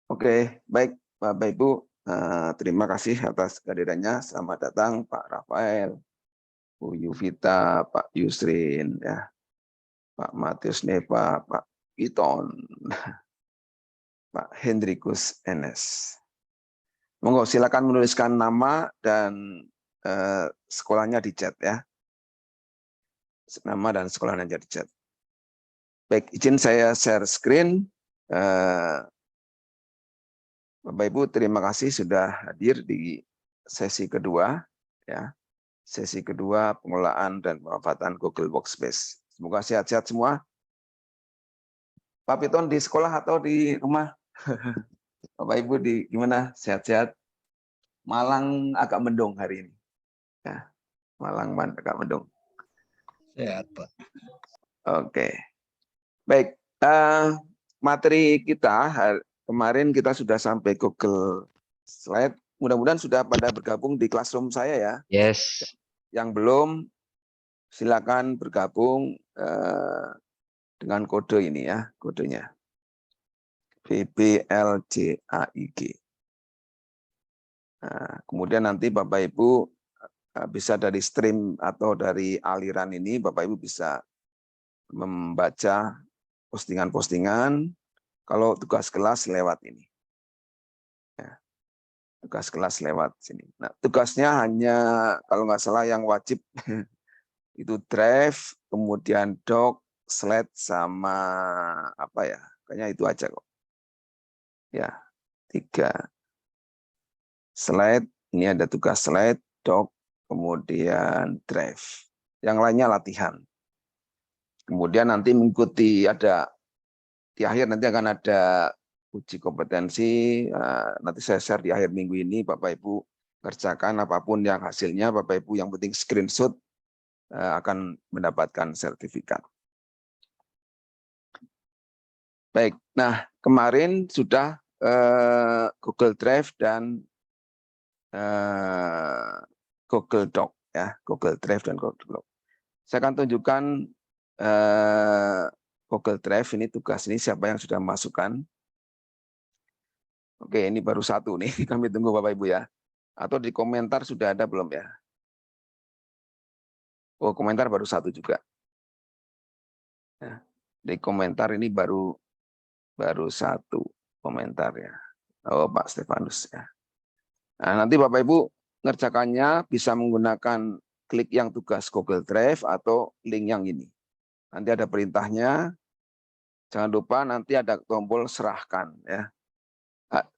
Oke, baik Bapak Ibu, terima kasih atas kehadirannya. Selamat datang Pak Rafael, Bu Yuvita, Pak Yusrin, ya, Pak Matius Neva, Pak Iton, Pak Hendrikus NS. Monggo silakan menuliskan nama dan sekolahnya di chat ya. Nama dan sekolahnya di chat. Baik, izin saya share screen. Bapak Ibu, terima kasih sudah hadir di sesi kedua, ya. Sesi kedua pengelolaan dan pemanfaatan Google Workspace. Semoga sehat-sehat semua. Pak Piton di sekolah atau di rumah? Bapak Ibu di gimana? Sehat-sehat? Malang agak mendung hari ini. Ya, Malang agak mendung. Sehat, Pak. Oke. Baik, materi kita kemarin kita sudah sampai Google Slide. Mudah-mudahan sudah pada bergabung di classroom saya ya. Yes. Yang belum, silakan bergabung dengan kode ini ya, kodenya. BBLJAIG. Nah, kemudian nanti Bapak Ibu bisa dari stream atau dari aliran ini, Bapak Ibu bisa membaca postingan-postingan kalau tugas kelas lewat ini. Ya, tugas kelas lewat sini. Nah, tugasnya hanya kalau nggak salah yang wajib itu drive, kemudian doc, slide sama apa ya? Kayaknya itu aja kok. Ya, 3 slide. Ini ada tugas slide, doc, kemudian drive. Yang lainnya latihan. Kemudian nanti mengikuti di akhir nanti akan ada uji kompetensi. Nanti saya share di akhir minggu ini, Bapak Ibu kerjakan apapun yang hasilnya, Bapak Ibu yang penting screenshot akan mendapatkan sertifikat. Baik, nah kemarin sudah Google Drive dan Google Doc ya, Google Drive dan Google Doc. Saya akan tunjukkan Google Drive ini tugas ini siapa yang sudah masukkan. Oke, ini baru satu nih, kami tunggu Bapak Ibu ya. Atau di komentar sudah ada belum ya? Oh, komentar baru satu juga. Ya, di komentar ini baru satu komentar ya. Oh, Pak Stefanus ya. Nah, nanti Bapak Ibu ngerjakannya bisa menggunakan klik yang tugas Google Drive atau link yang ini. Nanti ada perintahnya. Jangan lupa nanti ada tombol serahkan ya.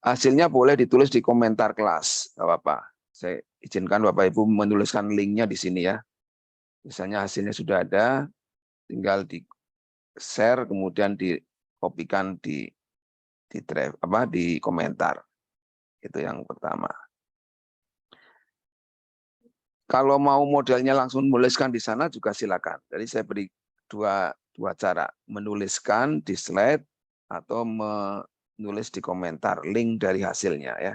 Hasilnya boleh ditulis di komentar kelas, nggak apa-apa. Saya izinkan Bapak Ibu menuliskan linknya di sini ya. Misalnya hasilnya sudah ada, tinggal di share kemudian dikopikan di drive di komentar. Itu yang pertama. Kalau mau modelnya langsung menuliskan di sana juga silakan. Jadi saya beri dua cara, menuliskan di slide atau menulis di komentar link dari hasilnya ya.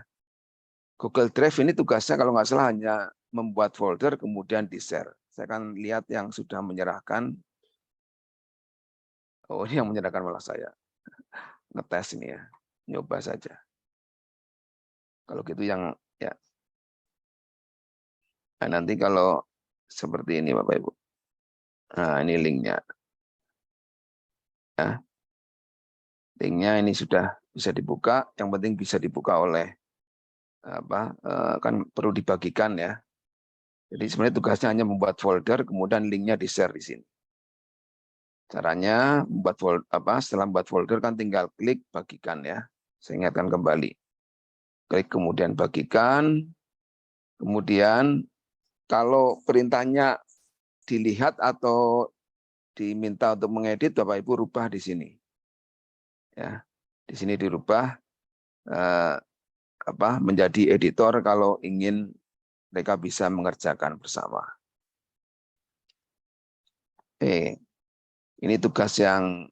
Google Drive ini tugasnya kalau nggak salah hanya membuat folder kemudian di-share. Saya akan lihat yang sudah menyerahkan. Oh, ini yang menyerahkan malah saya. Ngetes ini ya, nyoba saja. Kalau gitu yang ya. Nah, nanti kalau seperti ini Bapak Ibu. Nah, ini linknya. Nah, linknya ini sudah bisa dibuka. Yang penting bisa dibuka oleh kan perlu dibagikan ya. Jadi sebenarnya tugasnya hanya membuat folder, kemudian linknya di-share di sini. Caranya membuat folder, setelah membuat folder kan tinggal klik bagikan ya. Saya ingatkan kembali. Klik kemudian bagikan. Kemudian kalau perintahnya dilihat atau diminta untuk mengedit, Bapak Ibu rubah di sini. Ya, di sini dirubah menjadi editor kalau ingin mereka bisa mengerjakan bersama. Ini tugas yang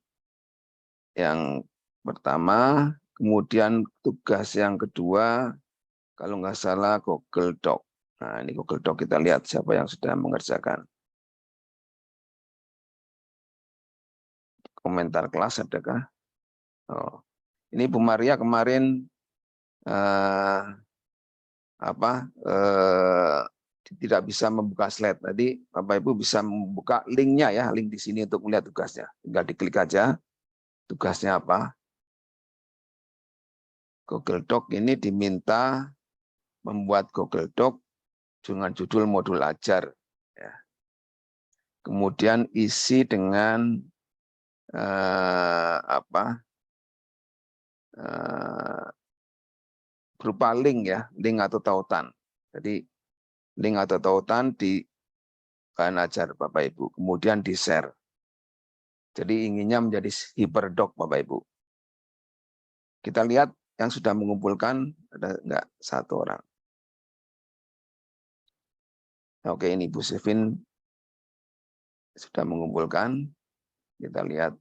pertama, kemudian tugas yang kedua, kalau nggak salah Google Doc. Nah, ini Google Doc kita lihat siapa yang sudah mengerjakan. Komentar kelas adakah? Oh, ini Bu Maria kemarin eh, tidak bisa membuka slide. Tadi Bapak Ibu bisa membuka linknya ya, link di sini untuk melihat tugasnya. Tinggal diklik aja, tugasnya apa. Google Doc ini diminta membuat Google Doc dengan judul modul ajar. Ya. Kemudian isi dengan berupa link ya, link atau tautan. Jadi link atau tautan di bahan ajar Bapak Ibu, kemudian di-share. Jadi inginnya menjadi hyperdoc Bapak Ibu. Kita lihat yang sudah mengumpulkan ada enggak satu orang. Oke, ini Bu Sevin sudah mengumpulkan. Kita lihat.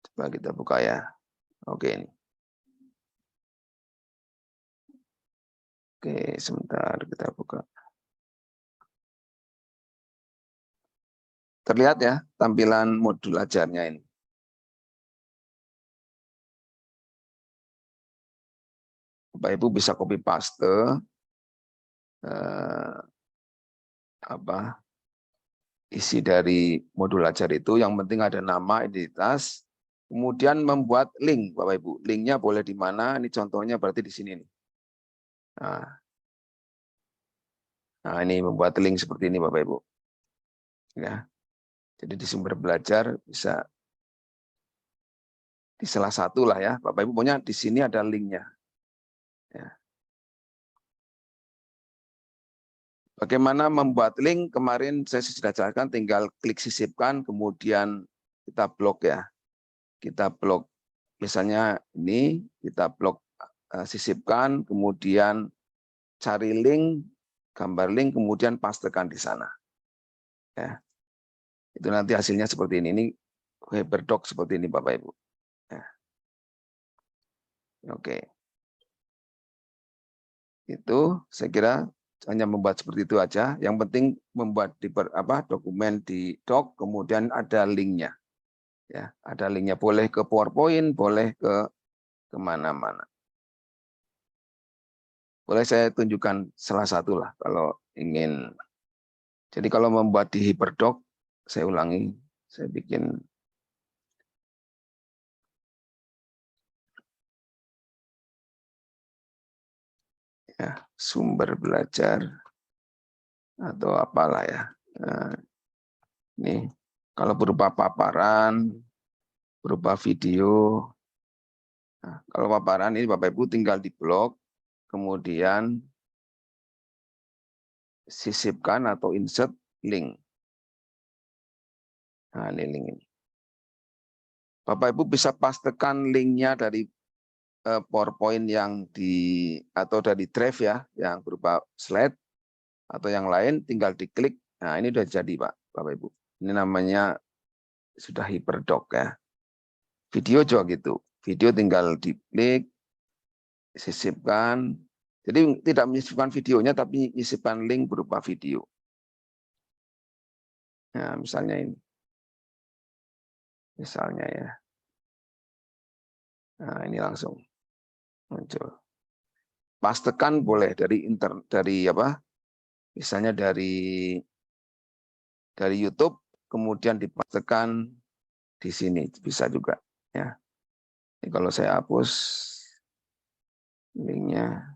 Coba kita buka ya. Oke ini. Oke, sebentar kita buka. Terlihat ya tampilan modul ajarnya ini. Bapak Ibu bisa copy paste isi dari modul ajar itu, yang penting ada nama, identitas, kemudian membuat link Bapak Ibu. Linknya boleh di mana? Ini contohnya berarti di sini nih. Nah, ini membuat link seperti ini Bapak Ibu. Ya. Jadi di sumber belajar bisa di salah satu lah ya, Bapak Ibu punya di sini ada linknya. Ya. Bagaimana membuat link kemarin saya sudah jelaskan, tinggal klik sisipkan, kemudian kita blok ya. Kita blok, misalnya ini kita blok sisipkan, kemudian cari link, gambar link, kemudian pastekan di sana. Ya. Itu nanti hasilnya seperti ini. Ini hyperdoc seperti ini Bapak Ibu. Ya. Oke. Itu saya kira hanya membuat seperti itu aja. Yang penting membuat dokumen di doc, kemudian ada linknya. Ya, ada linknya. Boleh ke PowerPoint, boleh ke kemana-mana. Boleh saya tunjukkan salah satu lah kalau ingin. Jadi kalau membuat di hyperdoc, saya ulangi, saya bikin. Ya, sumber belajar atau apalah ya. Nah, ini kalau berupa paparan, berupa video. Nah, kalau paparan ini Bapak Ibu tinggal di blok, kemudian sisipkan atau insert link. Nah, ini link ini. Bapak Ibu bisa pastekan linknya dari PowerPoint yang atau dari drive ya, yang berupa slide atau yang lain, tinggal diklik. Nah, ini sudah jadi Pak, Bapak Ibu. Ini namanya sudah hyperdoc ya. Video juga gitu. Video tinggal diklik, sisipkan. Jadi tidak menyisipkan videonya, tapi menyisipkan link berupa video. Nah, misalnya ini. Misalnya ya. Nah, ini langsung muncul. Pastekan boleh misalnya dari YouTube, kemudian dipastekan di sini bisa juga ya. Ini kalau saya hapus linknya.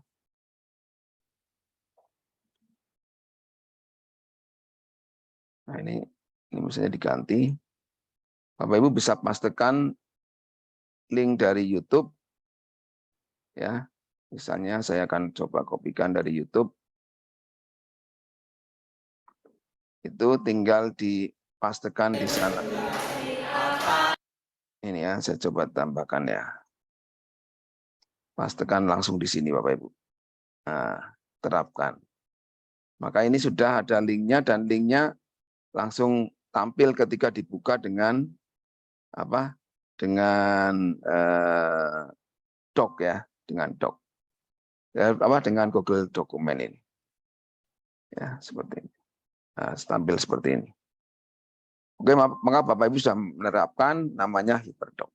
Nah, ini misalnya diganti. Bapak Ibu bisa pastekan link dari YouTube ya. Misalnya saya akan coba kopikan dari YouTube. Itu tinggal dipastekan di sana. Ini ya, saya coba tambahkan ya. Pastekan langsung di sini Bapak Ibu. Nah, terapkan. Maka ini sudah ada linknya dan linknya langsung tampil ketika dibuka dengan doc ya, dengan doc. Dengan Google dokumen ini. Ya, seperti ini. Nah, tampil seperti ini. Oke, maka Bapak Ibu sudah menerapkan namanya HyperDoc.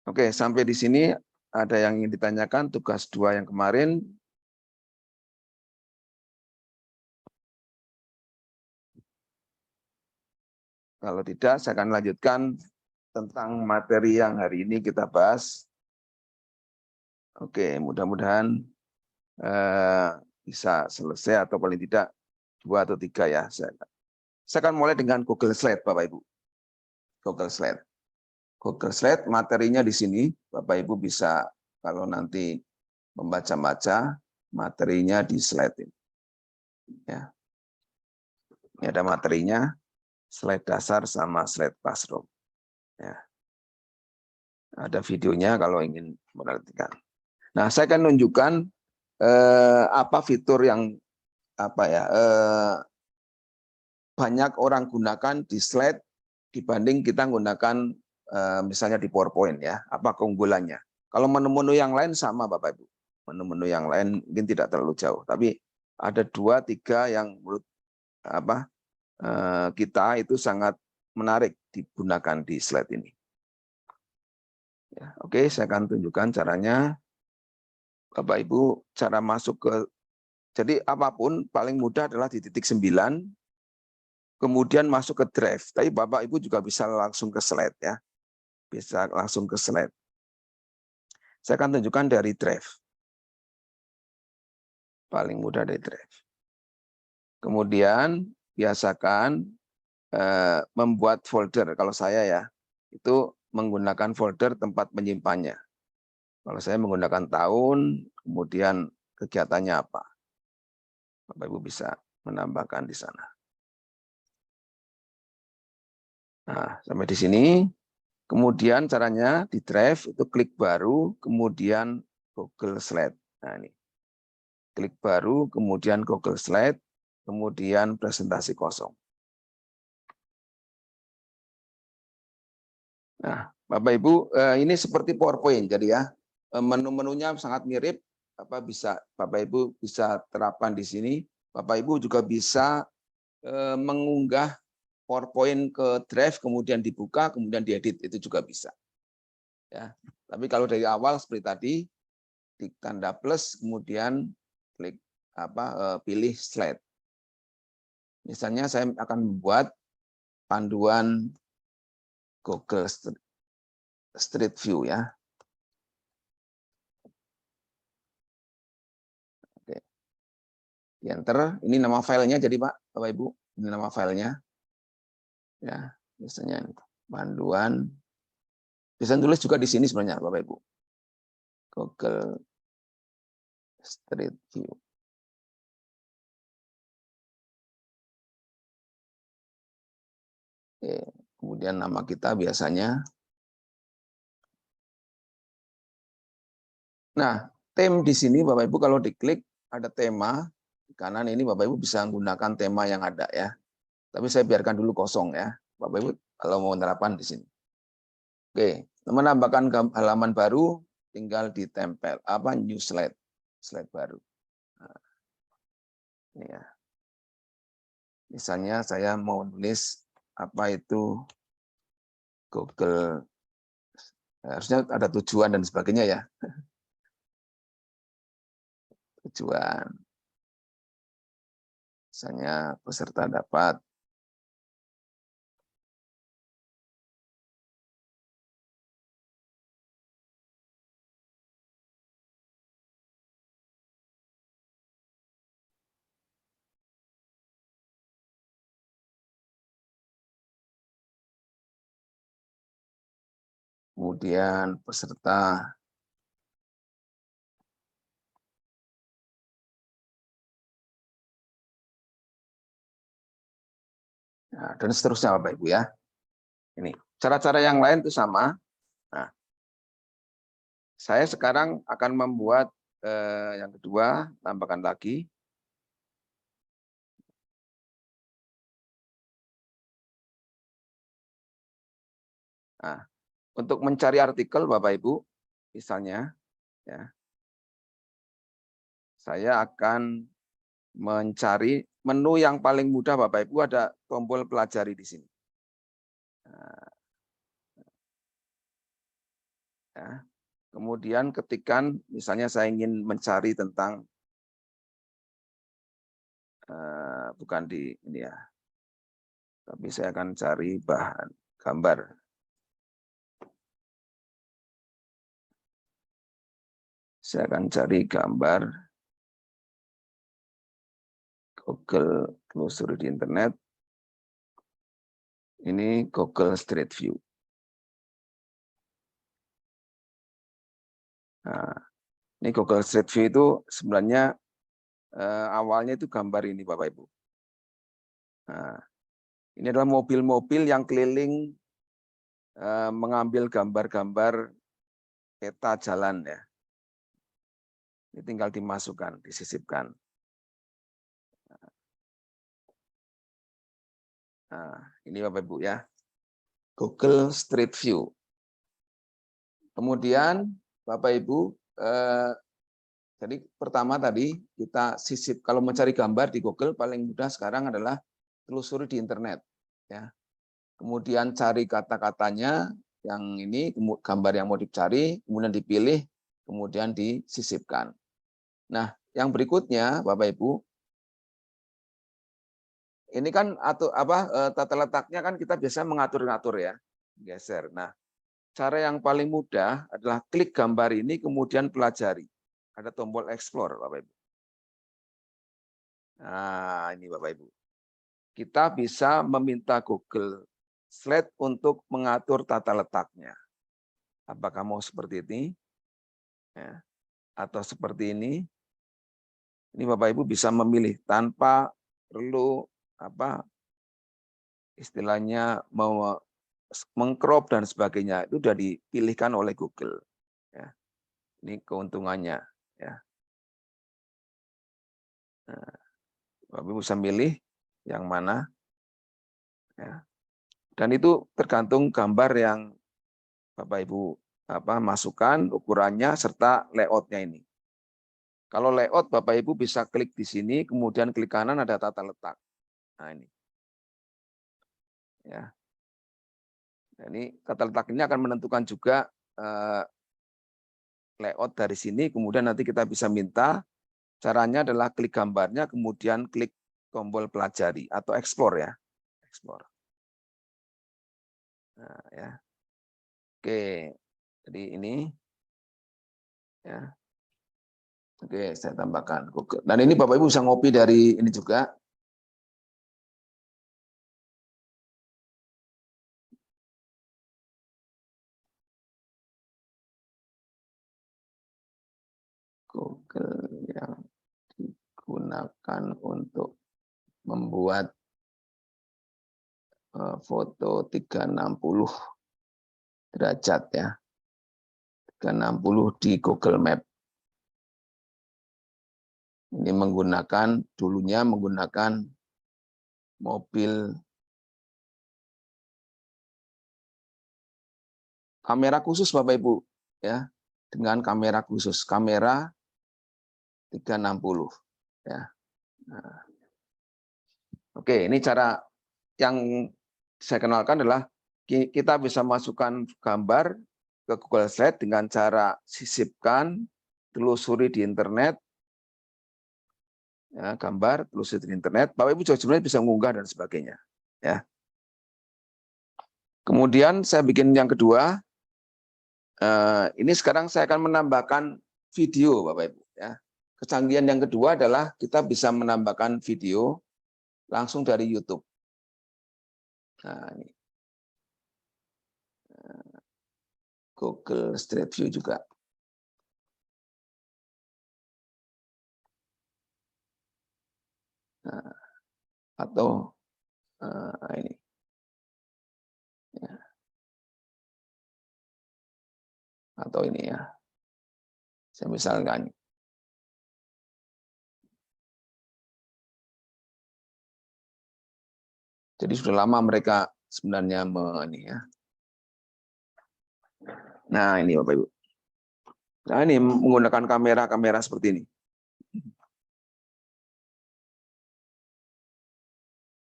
Oke, sampai di sini ada yang ingin ditanyakan tugas 2 yang kemarin. Kalau tidak, saya akan lanjutkan tentang materi yang hari ini kita bahas. Oke, mudah-mudahan bisa selesai atau paling tidak 2 atau 3 ya. Saya akan mulai dengan Google Slide, Bapak Ibu. Google Slide. Google Slide materinya di sini, Bapak Ibu bisa kalau nanti membaca-baca materinya di slide ini. Ya. Ini ada materinya, slide dasar sama slide classroom. Ya. Ada videonya kalau ingin memperhatikan. Nah, saya akan menunjukkan apa fitur yang banyak orang gunakan di slide dibanding kita gunakan misalnya di PowerPoint ya. Apa keunggulannya? Kalau menu-menu yang lain sama Bapak Ibu. Menu-menu yang lain mungkin tidak terlalu jauh, tapi ada 2, 3 yang menurut kita itu sangat menarik digunakan di slide ini. Ya, oke, saya akan tunjukkan caranya. Bapak Ibu, cara masuk ke, jadi apapun paling mudah adalah di titik 9, kemudian masuk ke drive. Tapi Bapak Ibu juga bisa langsung ke slide ya. Bisa langsung ke slide. Saya akan tunjukkan dari drive. Paling mudah dari drive. Kemudian biasakan membuat folder. Kalau saya ya, itu menggunakan folder tempat menyimpannya. Kalau saya menggunakan tahun, kemudian kegiatannya apa. Bapak Ibu bisa menambahkan di sana. Nah, sampai di sini. Kemudian caranya di drive itu klik baru, kemudian Google Slide. Nah ini, klik baru, kemudian Google Slide, kemudian presentasi kosong. Nah, Bapak Ibu, ini seperti PowerPoint, jadi ya menu-menunya sangat mirip. Bisa Bapak Ibu bisa terapkan di sini. Bapak Ibu juga bisa mengunggah PowerPoint ke drive, kemudian dibuka, kemudian diedit, itu juga bisa. Ya, tapi kalau dari awal seperti tadi, klik tanda plus, kemudian klik pilih slide. Misalnya saya akan membuat panduan Google Street View ya. Oke. Di enter, ini nama filenya jadi Pak, Bapak Ibu, ini nama filenya. Ya, biasanya panduan. Bisa tulis juga di sini sebenarnya Bapak Ibu. Google Street View. Oke. Kemudian nama kita biasanya. Nah, tem di sini Bapak Ibu kalau diklik ada tema di kanan ini Bapak Ibu bisa menggunakan tema yang ada ya. Tapi saya biarkan dulu kosong ya. Bapak Ibu kalau mau menerapkan di sini. Oke, menambahkan halaman baru tinggal ditempel new slide baru. Nah, ini ya. Misalnya saya mau nulis apa itu Google, harusnya ada tujuan dan sebagainya ya. Tujuan. Misalnya peserta dapat kemudian peserta dan seterusnya Bapak Ibu ya. Ini cara-cara yang lain itu sama. Nah, saya sekarang akan membuat yang kedua, tambahkan lagi. Nah, untuk mencari artikel Bapak Ibu, misalnya, ya, saya akan mencari menu yang paling mudah Bapak Ibu ada tombol pelajari di sini. Nah, ya. Kemudian ketikkan, misalnya saya ingin mencari tentang bukan di ini ya, tapi saya akan cari bahan gambar. Saya akan cari gambar, Google telusuri di internet. Ini Google Street View. Nah, ini Google Street View itu sebenarnya awalnya itu gambar ini Bapak Ibu. Nah, ini adalah mobil-mobil yang keliling mengambil gambar-gambar peta jalan ya. Ini tinggal dimasukkan, disisipkan. Nah, ini Bapak Ibu ya. Google Street View. Kemudian Bapak Ibu, jadi pertama tadi kita sisip, kalau mencari gambar di Google paling mudah sekarang adalah telusuri di internet. Ya. Kemudian cari kata-katanya, yang ini gambar yang mau dicari, kemudian dipilih, kemudian disisipkan. Nah, yang berikutnya Bapak Ibu, ini kan tata letaknya kan kita biasa mengatur-ngatur ya, geser. Nah, cara yang paling mudah adalah klik gambar ini kemudian pelajari. Ada tombol explore Bapak Ibu. Nah, ini Bapak Ibu. Kita bisa meminta Google Slide untuk mengatur tata letaknya. Apakah mau seperti ini? Ya. Atau seperti ini? Ini Bapak Ibu bisa memilih tanpa perlu istilahnya mau mengcrop dan sebagainya. Itu sudah dipilihkan oleh Google. Ya. Ini keuntungannya. Ya. Nah, Bapak Ibu bisa milih yang mana. Ya. Dan itu tergantung gambar yang Bapak Ibu masukkan, ukurannya, serta layoutnya ini. Kalau layout, Bapak Ibu bisa klik di sini, kemudian klik kanan ada tata letak. Nah ini. Ya. Nah, ini tata letak ini akan menentukan juga layout dari sini, kemudian nanti kita bisa minta, caranya adalah klik gambarnya, kemudian klik tombol pelajari atau explore ya. Explore. Nah, ya. Oke, jadi ini ya. Oke, saya tambahkan Google. Dan ini Bapak Ibu bisa ngopi dari ini juga. Google yang digunakan untuk membuat foto 360 derajat ya. 360 di Google Map. Ini dulunya menggunakan mobil kamera khusus Bapak Ibu ya, dengan kamera khusus, kamera 360 ya. Nah. Oke, ini cara yang saya kenalkan adalah kita bisa masukkan gambar ke Google Slide dengan cara sisipkan, telusuri di internet, ya, gambar, telusuri di internet. Bapak Ibu juga sebenarnya bisa mengunggah dan sebagainya. Ya. Kemudian saya bikin yang kedua. Ini sekarang saya akan menambahkan video, Bapak Ibu. Ya. Kecanggihan yang kedua adalah kita bisa menambahkan video langsung dari YouTube. Nah, ini. Google Street View juga. Nah, atau ini. Ya. Atau ini ya. Saya misalkan. Jadi sudah lama mereka sebenarnya ini ya. Nah, ini Bapak Ibu. Nah, ini menggunakan kamera seperti ini.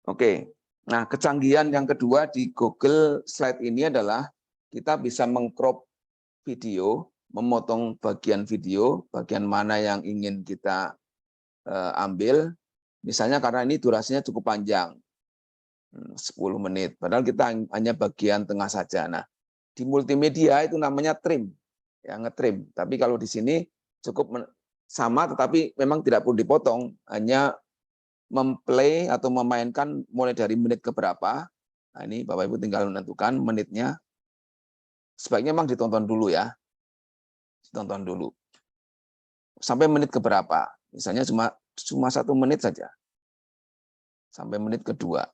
Oke. Nah, kecanggihan yang kedua di Google Slide ini adalah kita bisa mengcrop video, memotong bagian video, bagian mana yang ingin kita ambil. Misalnya karena ini durasinya cukup panjang, 10 menit. Padahal kita hanya bagian tengah saja. Nah, di multimedia itu namanya trim, ya ngetrim. Tapi kalau di sini cukup sama, tetapi memang tidak perlu dipotong, hanya memplay atau memainkan mulai dari menit ke berapa. Nah, ini Bapak Ibu tinggal menentukan menitnya. Sebaiknya memang ditonton dulu ya. Ditonton dulu. Sampai menit ke berapa. Misalnya cuma 1 menit saja. Sampai menit kedua.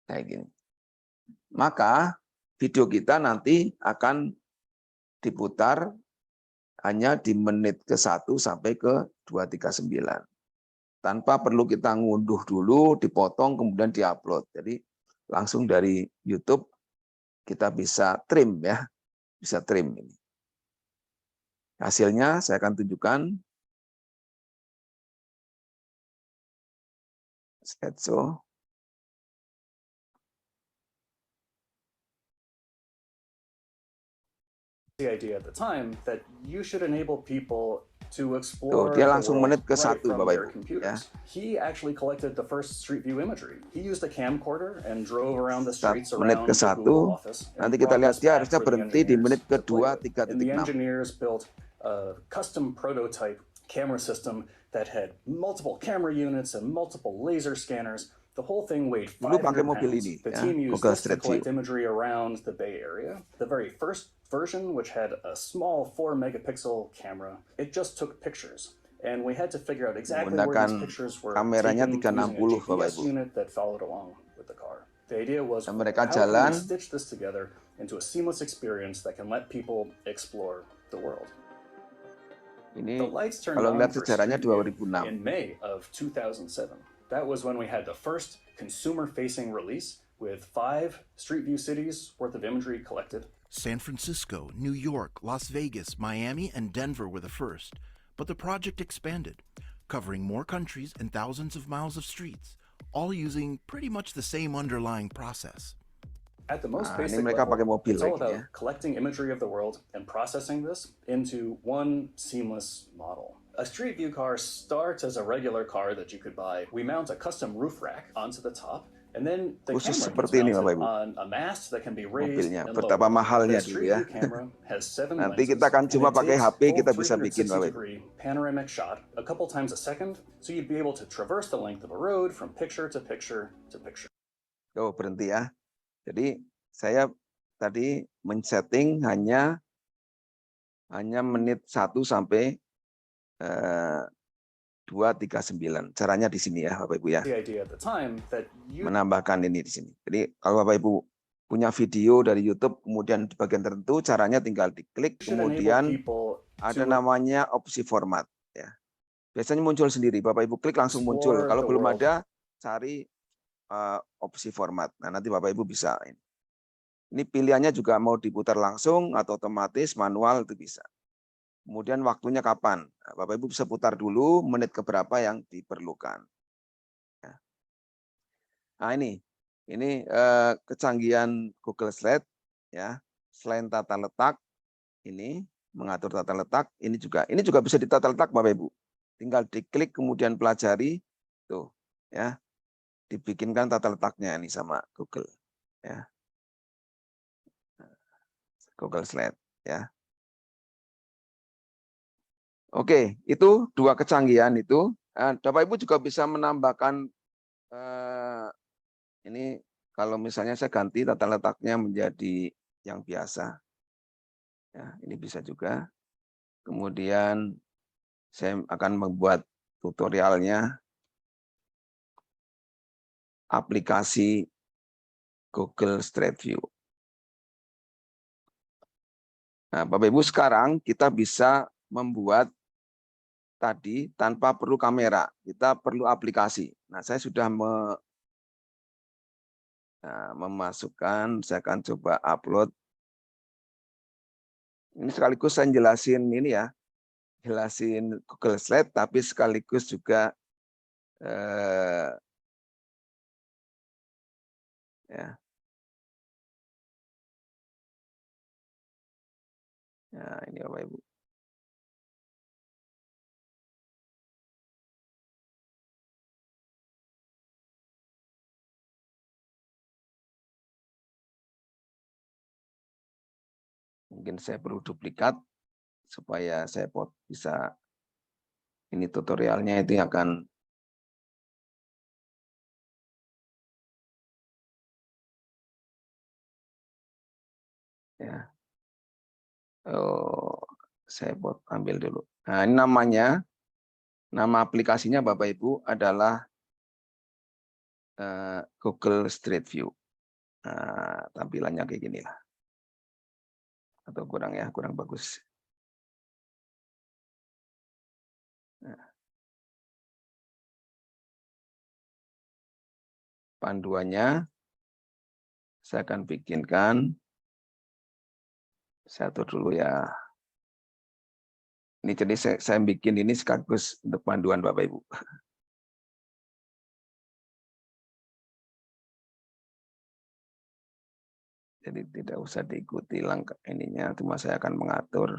Kayak gini. Maka video kita nanti akan diputar hanya di menit ke-1 sampai ke 239. Tanpa perlu kita ngunduh dulu, dipotong, kemudian diupload. Jadi langsung dari YouTube kita bisa trim ya, bisa trim ini. Hasilnya saya akan tunjukkan. Slideshow. The idea at the time that you should enable people to Tuh, explore dia the langsung world menit ke right 1 from Bapak their Ibu. Ya. computers. He actually collected the first Street View imagery. He used a camcorder and drove around the streets Menit around ke the 1. Google office. And Nanti kita lihat brought this dia back harusnya for the berhenti di menit engineers to play ke-2 with. And the 3.6. engineers built a custom prototype camera system that had multiple camera units and multiple laser scanners. The whole thing weighed Dulu 500 pakai mobil pounds. ini, The ya, team used Google this to Street View. collect imagery around the Bay Area. The very first version, which had a small 4-megapixel camera, it just took pictures. And we had to figure out exactly where these Menggunakan pictures were kameranya taken using a 360 Bapak GPS Ibu. unit that followed along with the car. The idea was, Dan mereka how can we jalan. stitch this together into a seamless experience that can let people explore the world? Ini The lights turned kalau on lihat for sejarahnya Street View 2006. in May of 2007. That was when we had the first consumer-facing release with 5 Street View cities worth of imagery collected. San Francisco, New York, Las Vegas, Miami, and Denver were the first, but the project expanded, covering more countries and thousands of miles of streets, all using pretty much the same underlying process. At the most Nah, ini basic mereka pakai level, mobil it's all lagi about ya. collecting imagery of the world and processing this into one seamless model. A Street View car starts as a regular car that you could buy. We mount a custom roof rack onto the top, and then the Khusus camera gets seperti ini Bapak mounted Ibu. on a mast that can be raised Mobilnya and betapa lowered. mahalnya The dulu Street ya. View camera has 7 Nanti lenses, kita akan and cuma it pakai takes HP full kita bisa bikin Bapak Ibu. 360-degree panoramic shot a couple times a second, so you'd be able to traverse the length of a road from picture to picture to picture. Oh, berhenti ya. Jadi saya tadi men-setting hanya menit 1 sampai 239. Caranya di sini ya Bapak Ibu ya. The idea at the time that you Menambahkan ini di sini. Jadi kalau Bapak Ibu punya video dari YouTube kemudian di bagian tertentu caranya tinggal diklik should enable kemudian people ada to namanya opsi format ya. Biasanya muncul sendiri. Bapak Ibu klik langsung muncul. explore Kalau the belum world. ada cari opsi format. Nah, nanti Bapak Ibu bisa ini. Ini pilihannya juga mau diputar langsung atau otomatis manual itu bisa. Kemudian waktunya kapan? Nah, Bapak Ibu bisa putar dulu menit keberapa yang diperlukan. Ya. Nah ini kecanggihan Google Slide ya. Selain tata letak ini mengatur tata letak, ini juga bisa ditata letak Bapak Ibu. Tinggal diklik kemudian pelajari tuh ya. Dibikinkan tata letaknya ini sama Google ya. Google Slide ya. Oke, itu 2 kecanggihan itu. Bapak Ibu juga bisa menambahkan ini kalau misalnya saya ganti tata letaknya menjadi yang biasa. Ya, ini bisa juga. Kemudian saya akan membuat tutorialnya aplikasi Google Street View. Nah, Bapak Ibu sekarang kita bisa membuat tadi tanpa perlu kamera, kita perlu aplikasi. Nah, saya sudah memasukkan, saya akan coba upload. Ini sekaligus saya jelasin ini ya, jelasin Google Slide, tapi sekaligus juga Ya. Nah, ini Bapak Ibu. Mungkin saya perlu duplikat supaya saya bisa, ini tutorialnya itu akan ya. Oh, saya ambil dulu. Nah, ini nama aplikasinya Bapak Ibu adalah Google Street View. Nah, tampilannya kayak gini lah. Atau kurang bagus. Nah, panduannya saya akan bikinkan satu dulu ya. Ini jadi saya bikin ini sekaligus untuk panduan Bapak Ibu. Jadi tidak usah diikuti langkah ininya, cuma saya akan mengatur.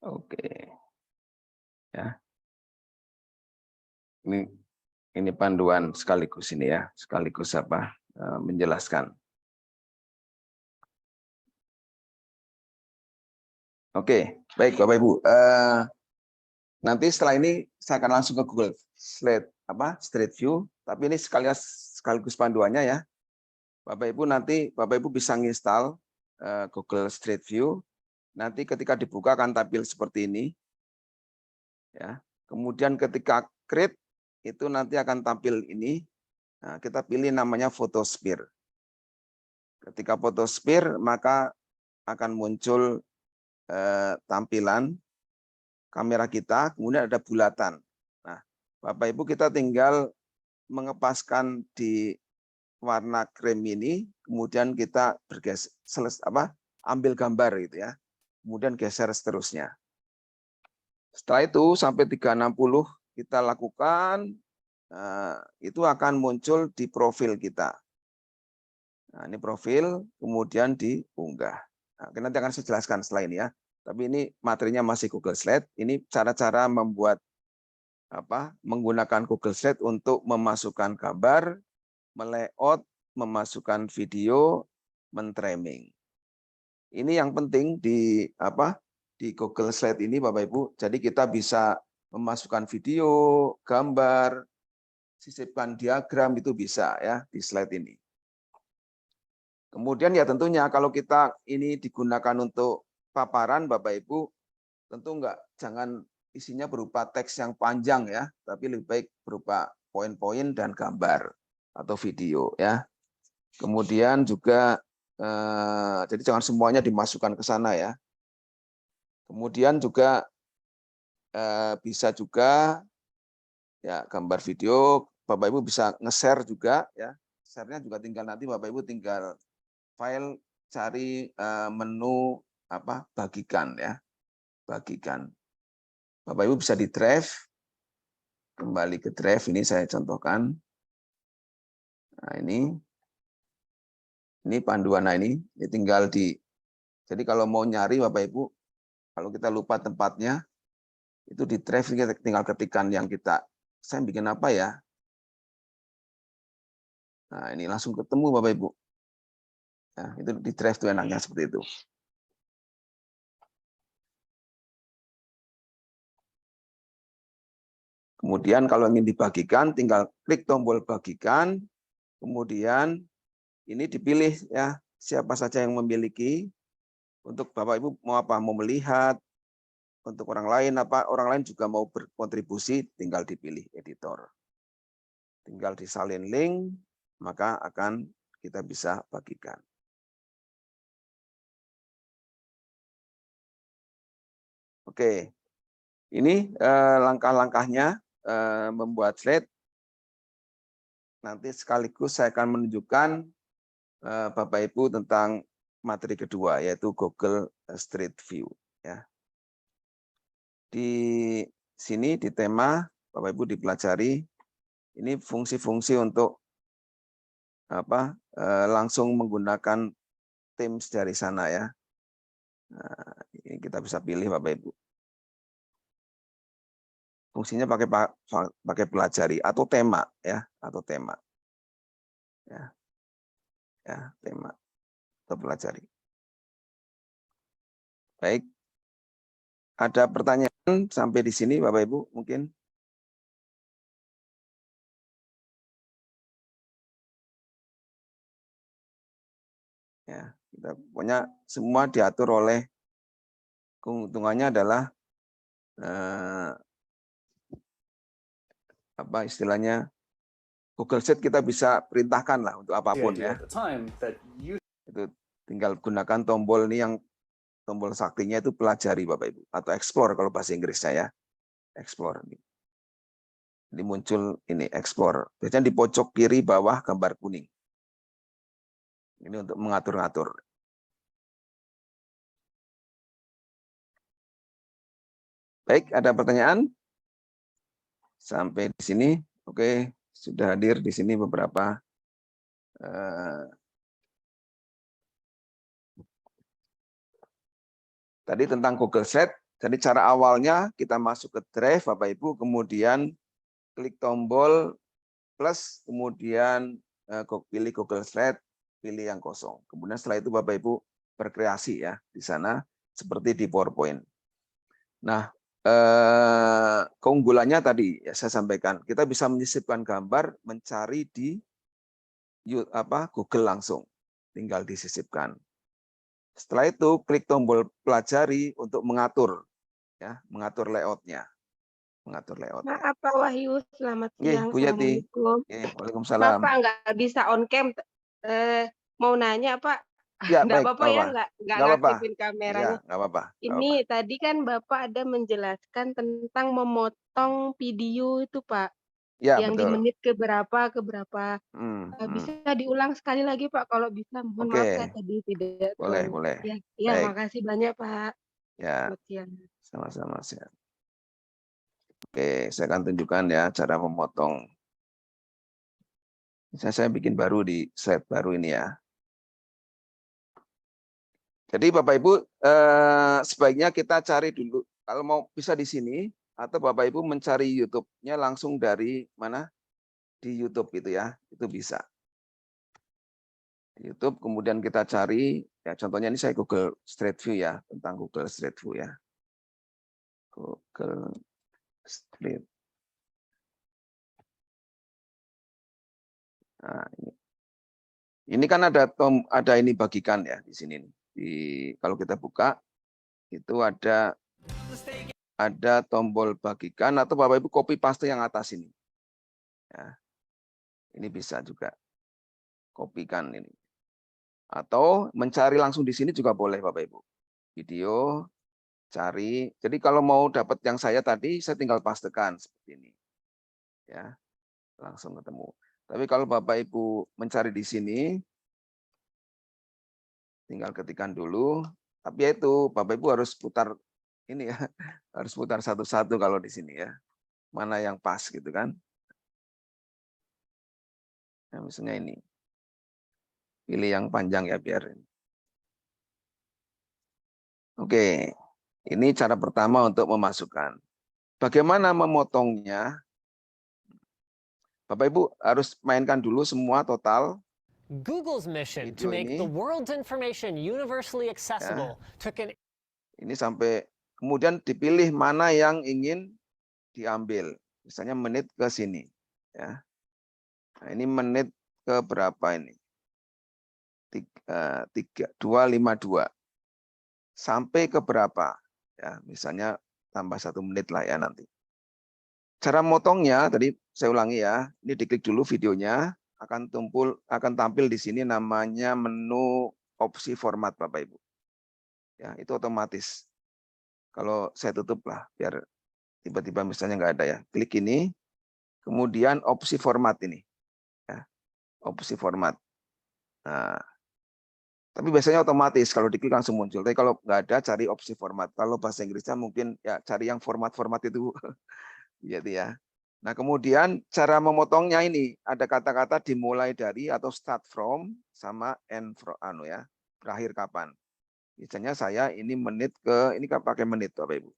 Oke, ya. Ini panduan sekaligus ini ya, sekaligus menjelaskan. Oke, baik Bapak Ibu. Nanti setelah ini saya akan langsung ke Google Street View, tapi ini sekaligus panduannya ya. Bapak Ibu bisa nginstal Google Street View. Nanti ketika dibuka akan tampil seperti ini. Ya. Kemudian ketika create itu nanti akan tampil ini. Nah, kita pilih namanya Photosphere. Ketika Photosphere maka akan muncul tampilan kamera kita, kemudian ada bulatan. Nah, Bapak Ibu kita tinggal mengepaskan di warna krem ini, kemudian kita ambil gambar gitu ya. Kemudian geser seterusnya. Setelah itu sampai 360 kita lakukan, itu akan muncul di profil kita. Nah, ini profil, kemudian diunggah. Nah, nanti akan saya jelaskan setelah ini ya. Tapi ini materinya masih Google Slide. Ini cara-cara menggunakan Google Slide untuk memasukkan gambar, melayout, memasukkan video, mentriming. Ini yang penting di Google Slide ini Bapak Ibu. Jadi kita bisa memasukkan video, gambar, sisipkan diagram itu bisa ya di slide ini. Kemudian ya tentunya kalau kita ini digunakan untuk paparan Bapak Ibu, tentu jangan isinya berupa teks yang panjang ya, tapi lebih baik berupa poin-poin dan gambar atau video ya. Kemudian juga jadi jangan semuanya dimasukkan ke sana ya. Kemudian juga bisa juga ya gambar video, Bapak Ibu bisa nge-share juga ya. Share-nya juga tinggal nanti Bapak Ibu tinggal file cari menu bagikan ya. Bagikan. Bapak Ibu bisa di drive. Kembali ke drive ini saya contohkan. Nah, ini panduan ini tinggal jadi kalau mau nyari Bapak Ibu, kalau kita lupa tempatnya, itu di drive kita tinggal ketikkan yang saya bikin apa ya. Nah, ini langsung ketemu Bapak Ibu. Nah, itu di drive itu enaknya seperti itu. Kemudian kalau ingin dibagikan, tinggal klik tombol bagikan, kemudian ini dipilih ya siapa saja yang memiliki. Untuk Bapak Ibu mau melihat, untuk orang lain orang lain juga mau berkontribusi, tinggal dipilih editor. tinggal disalin link, maka akan kita bisa bagikan. Oke, ini langkah-langkahnya membuat slide. Nanti sekaligus saya akan menunjukkan Bapak Ibu tentang materi kedua, yaitu Google Street View. Ya. Di sini di tema Bapak Ibu dipelajari ini fungsi-fungsi untuk langsung menggunakan Teams dari sana ya. Nah, ini kita bisa pilih Bapak Ibu. Fungsinya pakai pelajari atau tema ya, atau tema. Ya. Ya, tema atau pelajari. Baik. Ada pertanyaan sampai di sini Bapak Ibu mungkin? Ya, kita pokoknya semua diatur oleh, keuntungannya adalah apa istilahnya, Google Sheet kita bisa perintahkan lah untuk apapun ya. Itu tinggal gunakan tombol ini, yang tombol saktinya itu pelajari Bapak Ibu, atau explore kalau bahasa Inggrisnya ya. Explore ini. Ini muncul ini explore. Biasanya di pojok kiri bawah gambar kuning. Ini untuk mengatur-ngatur. Baik, ada pertanyaan? Sampai di sini, oke, sudah hadir di sini beberapa tadi tentang Google Sheet. Jadi cara awalnya kita masuk ke Drive, Bapak Ibu, kemudian klik tombol plus, kemudian pilih Google Sheet, pilih yang kosong. Kemudian setelah itu Bapak Ibu berkreasi ya di sana seperti di PowerPoint. Nah, keunggulannya tadi ya saya sampaikan, kita bisa menyisipkan gambar, mencari di Google langsung, tinggal disisipkan. Setelah itu klik tombol pelajari untuk mengatur ya, mengatur layoutnya. Maaf Pak Wahyu, selamat siang. Bu Yati. Assalamualaikum. Waalaikumsalam. Bapak nggak bisa on cam, mau nanya Pak, Ya, nggak baik, apa-apa ya, nggak ngaktifin kameranya. Ya, nggak apa-apa. Ini tadi kan Bapak ada menjelaskan tentang memotong video itu Pak, Ya, yang betul. di menit ke berapa. Bisa diulang sekali lagi Pak kalau bisa. Mohon maaf saya tadi tidak boleh, terlalu. boleh. Ya, makasih banyak Pak. Ya, selamat siang. Sama-sama. Oke, saya akan tunjukkan ya cara memotong. Saya bikin baru di slide baru ini ya. Jadi Bapak Ibu sebaiknya kita cari dulu, kalau mau bisa di sini, atau Bapak Ibu mencari YouTube-nya langsung dari mana? Di YouTube itu ya, itu bisa. Di YouTube kemudian kita cari, ya contohnya ini saya Google Street View ya, tentang Google Street View ya. Google Street. Nah, ini kan ada ini bagikan ya di sini. Kalau kita buka itu ada tombol bagikan, atau Bapak Ibu copy paste yang atas ini. Ya. Ini bisa juga kopikan ini. Atau mencari langsung di sini juga boleh Bapak Ibu. Video, cari. Jadi kalau mau dapat yang saya tadi, saya tinggal pastekan seperti ini. Ya. Langsung ketemu. Tapi kalau Bapak Ibu mencari di sini, tinggal ketikkan dulu. Tapi ya itu Bapak Ibu harus putar ini ya, harus putar satu-satu kalau di sini ya. Mana yang pas gitu kan? Nah, misalnya ini. Pilih yang panjang ya biar ini. Oke. Ini cara pertama untuk memasukkan. Bagaimana memotongnya? Bapak Ibu harus mainkan dulu semua total. Google's mission to make the world's information universally accessible took an. Ini sampai kemudian dipilih mana yang ingin diambil. Misalnya menit ke sini. Ya. Nah, ini menit ke berapa ini? 252. Sampai ke berapa? Ya, misalnya tambah 1 menit lah ya nanti. Cara motongnya tadi saya ulangi ya. Ini diklik dulu videonya, akan tampil di sini namanya menu opsi format Bapak Ibu. Ya, itu otomatis. Kalau saya tutup lah biar tiba-tiba misalnya nggak ada ya. Klik ini, kemudian opsi format ini. Ya, opsi format. Nah, tapi biasanya otomatis kalau diklik langsung muncul. Tapi kalau nggak ada, cari opsi format. Kalau bahasa Inggrisnya mungkin ya cari yang format-format itu. Gitu ya. Nah, kemudian cara memotongnya ini ada kata-kata dimulai dari atau start from sama end from ya. Berakhir kapan. Misalnya saya ini menit ke ini kan pakai menit Bapak Ibu.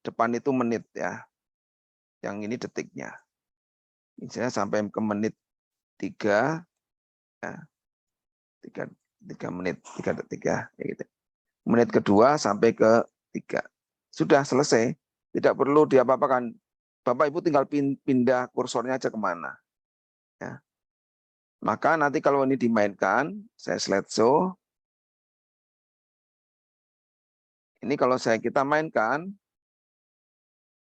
Depan itu menit ya. Yang ini detiknya. Misalnya sampai ke menit 3 ya. 3 menit, 3 detik ya, gitu. Menit kedua sampai ke 3. Sudah selesai. Tidak perlu diapa-apakan. Bapak Ibu tinggal pindah kursornya aja kemana. Ya. Maka nanti kalau ini dimainkan, saya slideshow. Ini kalau kita mainkan,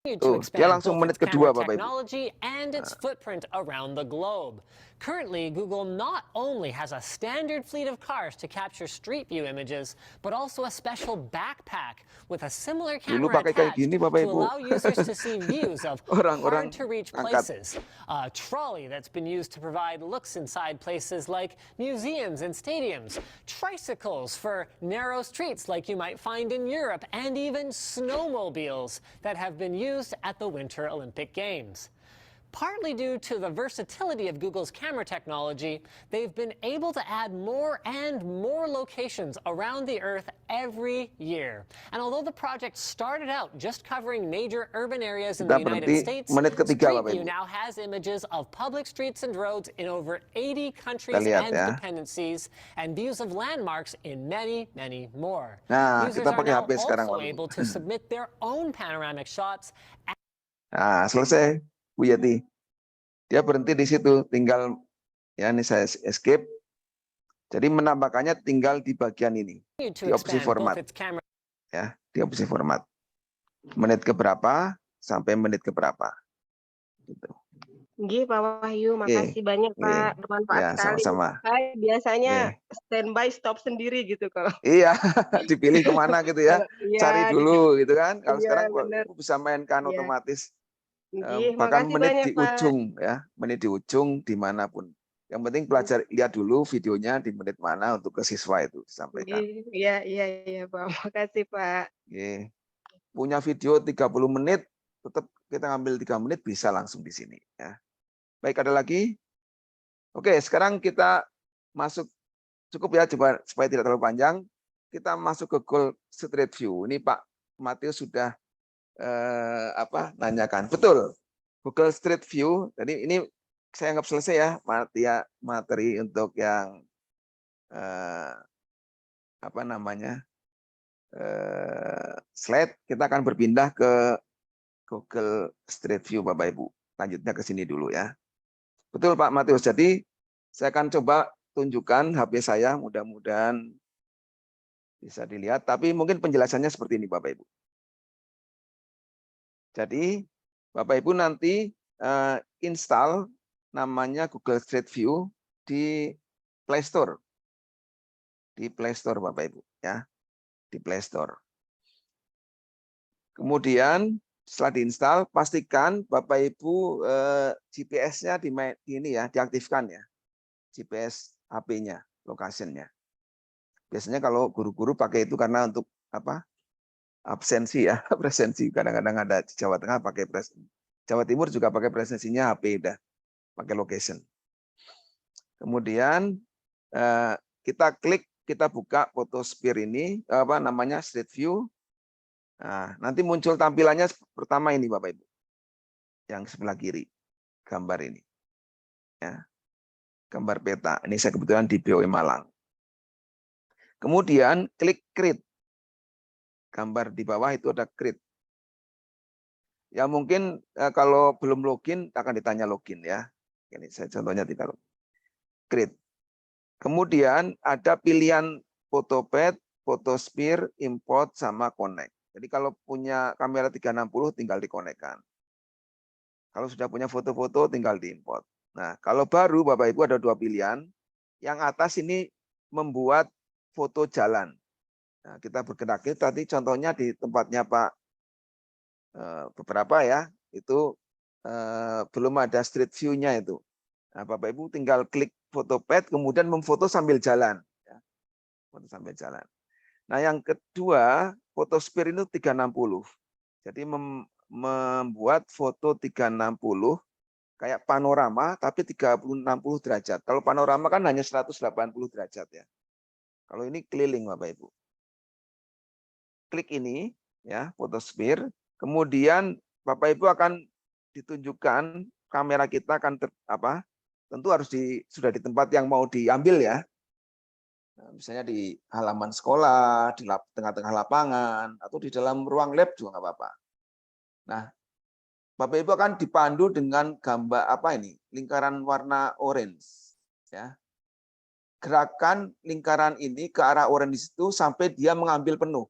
to dia expand langsung both menit its kedua camera Bapak Ibu. technology and its footprint around the globe. Currently, Google not only has a standard fleet of cars to capture street view images, but also a special backpack with a similar Dulu camera pakai kayak attached gini Bapak to Ibu. allow users to see views of Orang-orang hard-to-reach angkat. places. A trolley that's been used to provide looks inside places like museums and stadiums, tricycles for narrow streets like you might find in Europe, and even snowmobiles that have been used at the Winter Olympic Games. Partly due to the versatility of Google's camera technology, they've been able to add more and more locations around the Earth every year. And although the project started out just covering major urban areas in the United States, Street View now has images of public streets and roads in over 80 countries and dependencies, and views of landmarks in many, many more. Users are now also able to submit their own panoramic shots. Nah, selesai. Bu Yeti, dia berhenti di situ, tinggal ya ini saya escape. Jadi menambahkannya tinggal di bagian ini, di opsi format. Ya, di opsi format. Menit keberapa sampai menit keberapa. Gitu. Nggih, Pak Wahyu, makasih banyak Pak, bermanfaat ya, sekali. Sama-sama. Saya biasanya standby stop sendiri gitu kalau. Iya, dipilih kemana gitu ya, cari dulu gitu kan. Kalau sekarang bisa mainkan otomatis. Bahkan menit di ujung ya, menit di ujung dimanapun. Yang penting pelajar lihat dulu videonya di menit mana untuk ke siswa itu disampaikan. Iya Pak, makasih Pak. Punya video 30 menit, tetap kita ambil 3 menit bisa langsung di sini ya. Baik, ada lagi? Oke, sekarang kita masuk, cukup ya coba supaya tidak terlalu panjang. Kita masuk ke Google Street View. Ini Pak Matius sudah nanyakan. Betul. Google Street View. Jadi ini saya anggap selesai ya materi untuk yang slide. Kita akan berpindah ke Google Street View Bapak Ibu. Lanjutnya ke sini dulu ya. Betul Pak Matius. Jadi saya akan coba tunjukkan HP saya, mudah-mudahan bisa dilihat. Tapi mungkin penjelasannya seperti ini Bapak Ibu. Jadi Bapak Ibu nanti install namanya Google Street View di Play Store. Di Play Store Bapak Ibu ya. Di Play Store. Kemudian setelah diinstal pastikan Bapak Ibu GPS-nya diaktifkan ya. GPS HP-nya, location-nya. Biasanya kalau guru-guru pakai itu karena untuk absensi ya, presensi. Kadang-kadang ada di Jawa Tengah pakai presensi. Jawa Timur juga pakai presensinya HP udah pakai location. Kemudian kita klik, kita buka Photosphere ini, Street View. Nah, nanti muncul tampilannya pertama ini Bapak Ibu. Yang sebelah kiri, gambar ini. Ya. Gambar peta. Ini saya kebetulan di BOI Malang. Kemudian klik create. Gambar di bawah itu ada create. Ya mungkin kalau belum login akan ditanya login ya. Ini saya contohnya tidak login. Create. Kemudian ada pilihan Photopad, Photosphere, import sama connect. Jadi kalau punya kamera 360 tinggal dikonekkan. Kalau sudah punya foto-foto tinggal diimport. Nah, kalau baru Bapak Ibu ada 2 pilihan. Yang atas ini membuat foto jalan. Nah, kita bergerak tadi contohnya di tempatnya Pak beberapa ya, itu belum ada street view-nya itu. Nah, Bapak Ibu tinggal klik foto pad kemudian memfoto sambil jalan ya. Foto sambil jalan. Nah, yang kedua, Photosphere itu 360. Jadi membuat foto 360 kayak panorama tapi 60 derajat. Kalau panorama kan hanya 180 derajat ya. Kalau ini keliling Bapak Ibu. Klik ini ya, Photosphere, kemudian Bapak Ibu akan ditunjukkan kamera kita akan tentu harus sudah di tempat yang mau diambil ya. Nah, misalnya di halaman sekolah, di tengah-tengah lapangan, atau di dalam ruang lab juga nggak apa-apa. Nah, Bapak Ibu akan dipandu dengan gambar lingkaran warna orange. Ya. Gerakan lingkaran ini ke arah orange itu sampai dia mengambil penuh.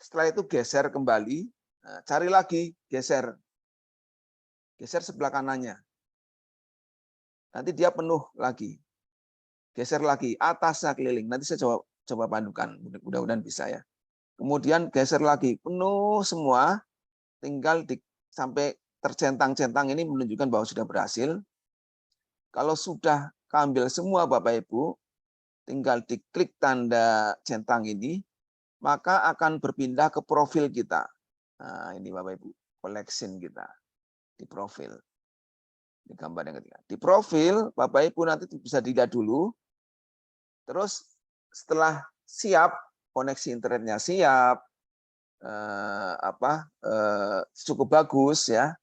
Setelah itu geser kembali, nah, cari lagi, geser sebelah kanannya. Nanti dia penuh lagi. Geser lagi, atasnya keliling. Nanti saya coba pandukan, mudah-mudahan bisa ya. Kemudian geser lagi, penuh semua, tinggal sampai tercentang-centang ini menunjukkan bahwa sudah berhasil. Kalau sudah keambil semua Bapak Ibu, tinggal diklik tanda centang ini, maka akan berpindah ke profil kita. Nah, ini Bapak Ibu, collection kita di profil. Ini gambar yang ketiga. Di profil, Bapak Ibu nanti bisa dilihat dulu. Terus setelah siap, koneksi internetnya siap, cukup bagus ya,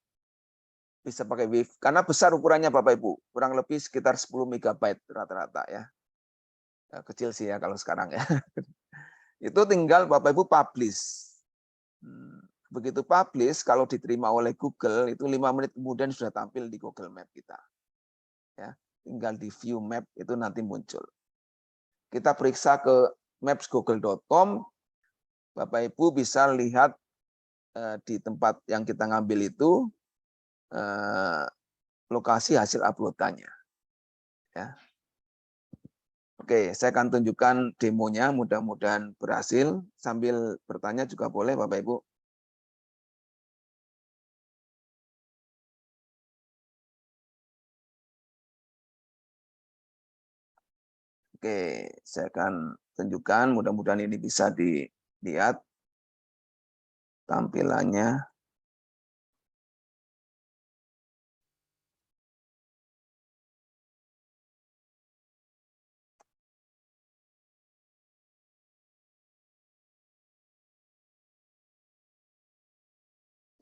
bisa pakai WiFi. Karena besar ukurannya Bapak Ibu, kurang lebih sekitar 10 MB rata-rata ya. Kecil sih ya kalau sekarang ya. Itu tinggal Bapak Ibu publish. Begitu publish, kalau diterima oleh Google, itu 5 menit kemudian sudah tampil di Google Map kita. Ya, tinggal di view map itu nanti muncul. Kita periksa ke maps.google.com, Bapak Ibu bisa lihat di tempat yang kita ngambil itu lokasi hasil uploadannya. Ya. Oke, saya akan tunjukkan demonya, mudah-mudahan berhasil. Sambil bertanya juga boleh Bapak Ibu. Oke, saya akan tunjukkan, mudah-mudahan ini bisa dilihat tampilannya.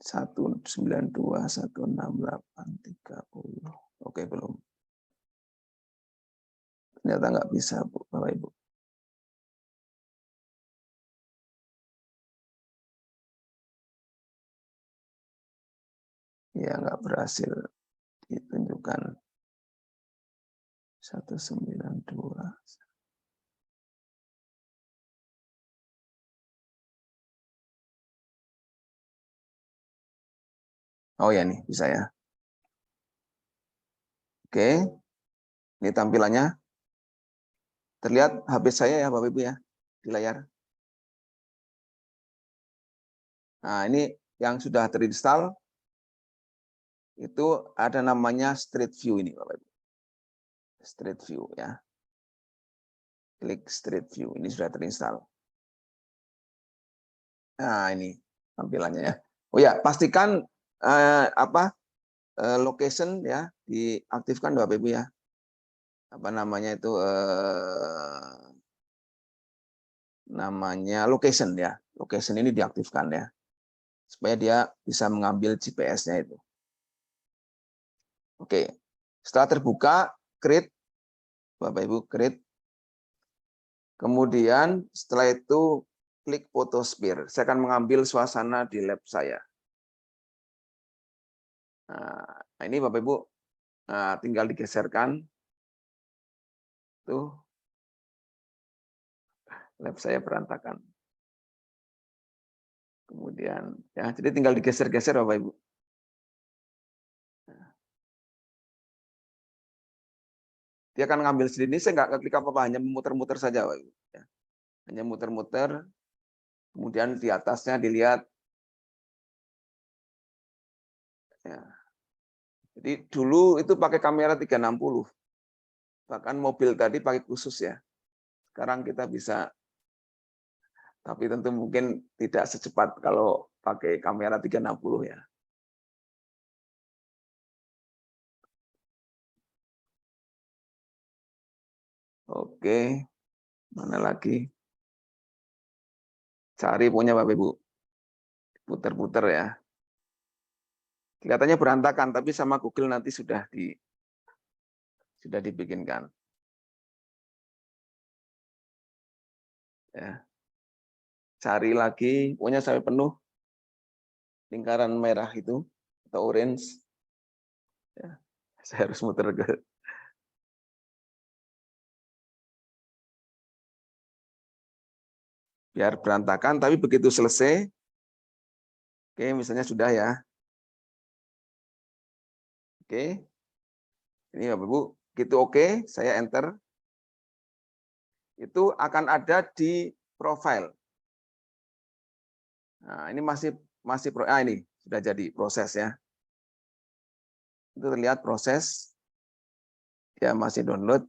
Satu 92 168 30. Oke, belum. Ternyata nggak bisa, Bu, Bapak Ibu. Ya, nggak berhasil ditunjukkan. 192. Oh ya nih, bisa ya. Oke, ini tampilannya. Terlihat HP saya ya Bapak Ibu ya, di layar. Nah, ini yang sudah terinstall, itu ada namanya Street View ini Bapak Ibu. Street View ya. Klik Street View, ini sudah terinstall. Nah, ini tampilannya ya. Oh ya, pastikan location ya diaktifkan Bapak Ibu ya. Apa namanya itu namanya location ya. Location ini diaktifkan ya. Supaya dia bisa mengambil GPS-nya itu. Oke. Setelah terbuka, create Bapak Ibu create. Kemudian setelah itu klik Photosphere. Saya akan mengambil suasana di lab saya. Nah, ini Bapak Ibu tinggal digeserkan. Tuh. Lab saya berantakan. Kemudian ya, jadi tinggal digeser-geser Bapak Ibu. Dia akan ngambil sendiri, saya nggak klik apa-apa, hanya memutar-muter saja Bapak Ibu. Ya. Hanya muter-muter, kemudian di atasnya dilihat. Ya. Jadi dulu itu pakai kamera 360. Bahkan mobil tadi pakai khusus ya. Sekarang kita bisa, tapi tentu mungkin tidak secepat kalau pakai kamera 360 ya. Oke, mana lagi? Cari punya Bapak Ibu. Puter-puter ya. Kelihatannya berantakan, tapi sama Google nanti sudah dibikinkan. Ya. Cari lagi, pokoknya sampai penuh lingkaran merah itu atau orange. Ya. Saya harus muter ke. Biar berantakan, tapi begitu selesai, oke, misalnya sudah ya. Oke, ini Bapak Ibu, gitu oke, saya enter. Itu akan ada di profile. Nah, ini masih ini sudah jadi proses ya. Itu terlihat proses, ya masih download.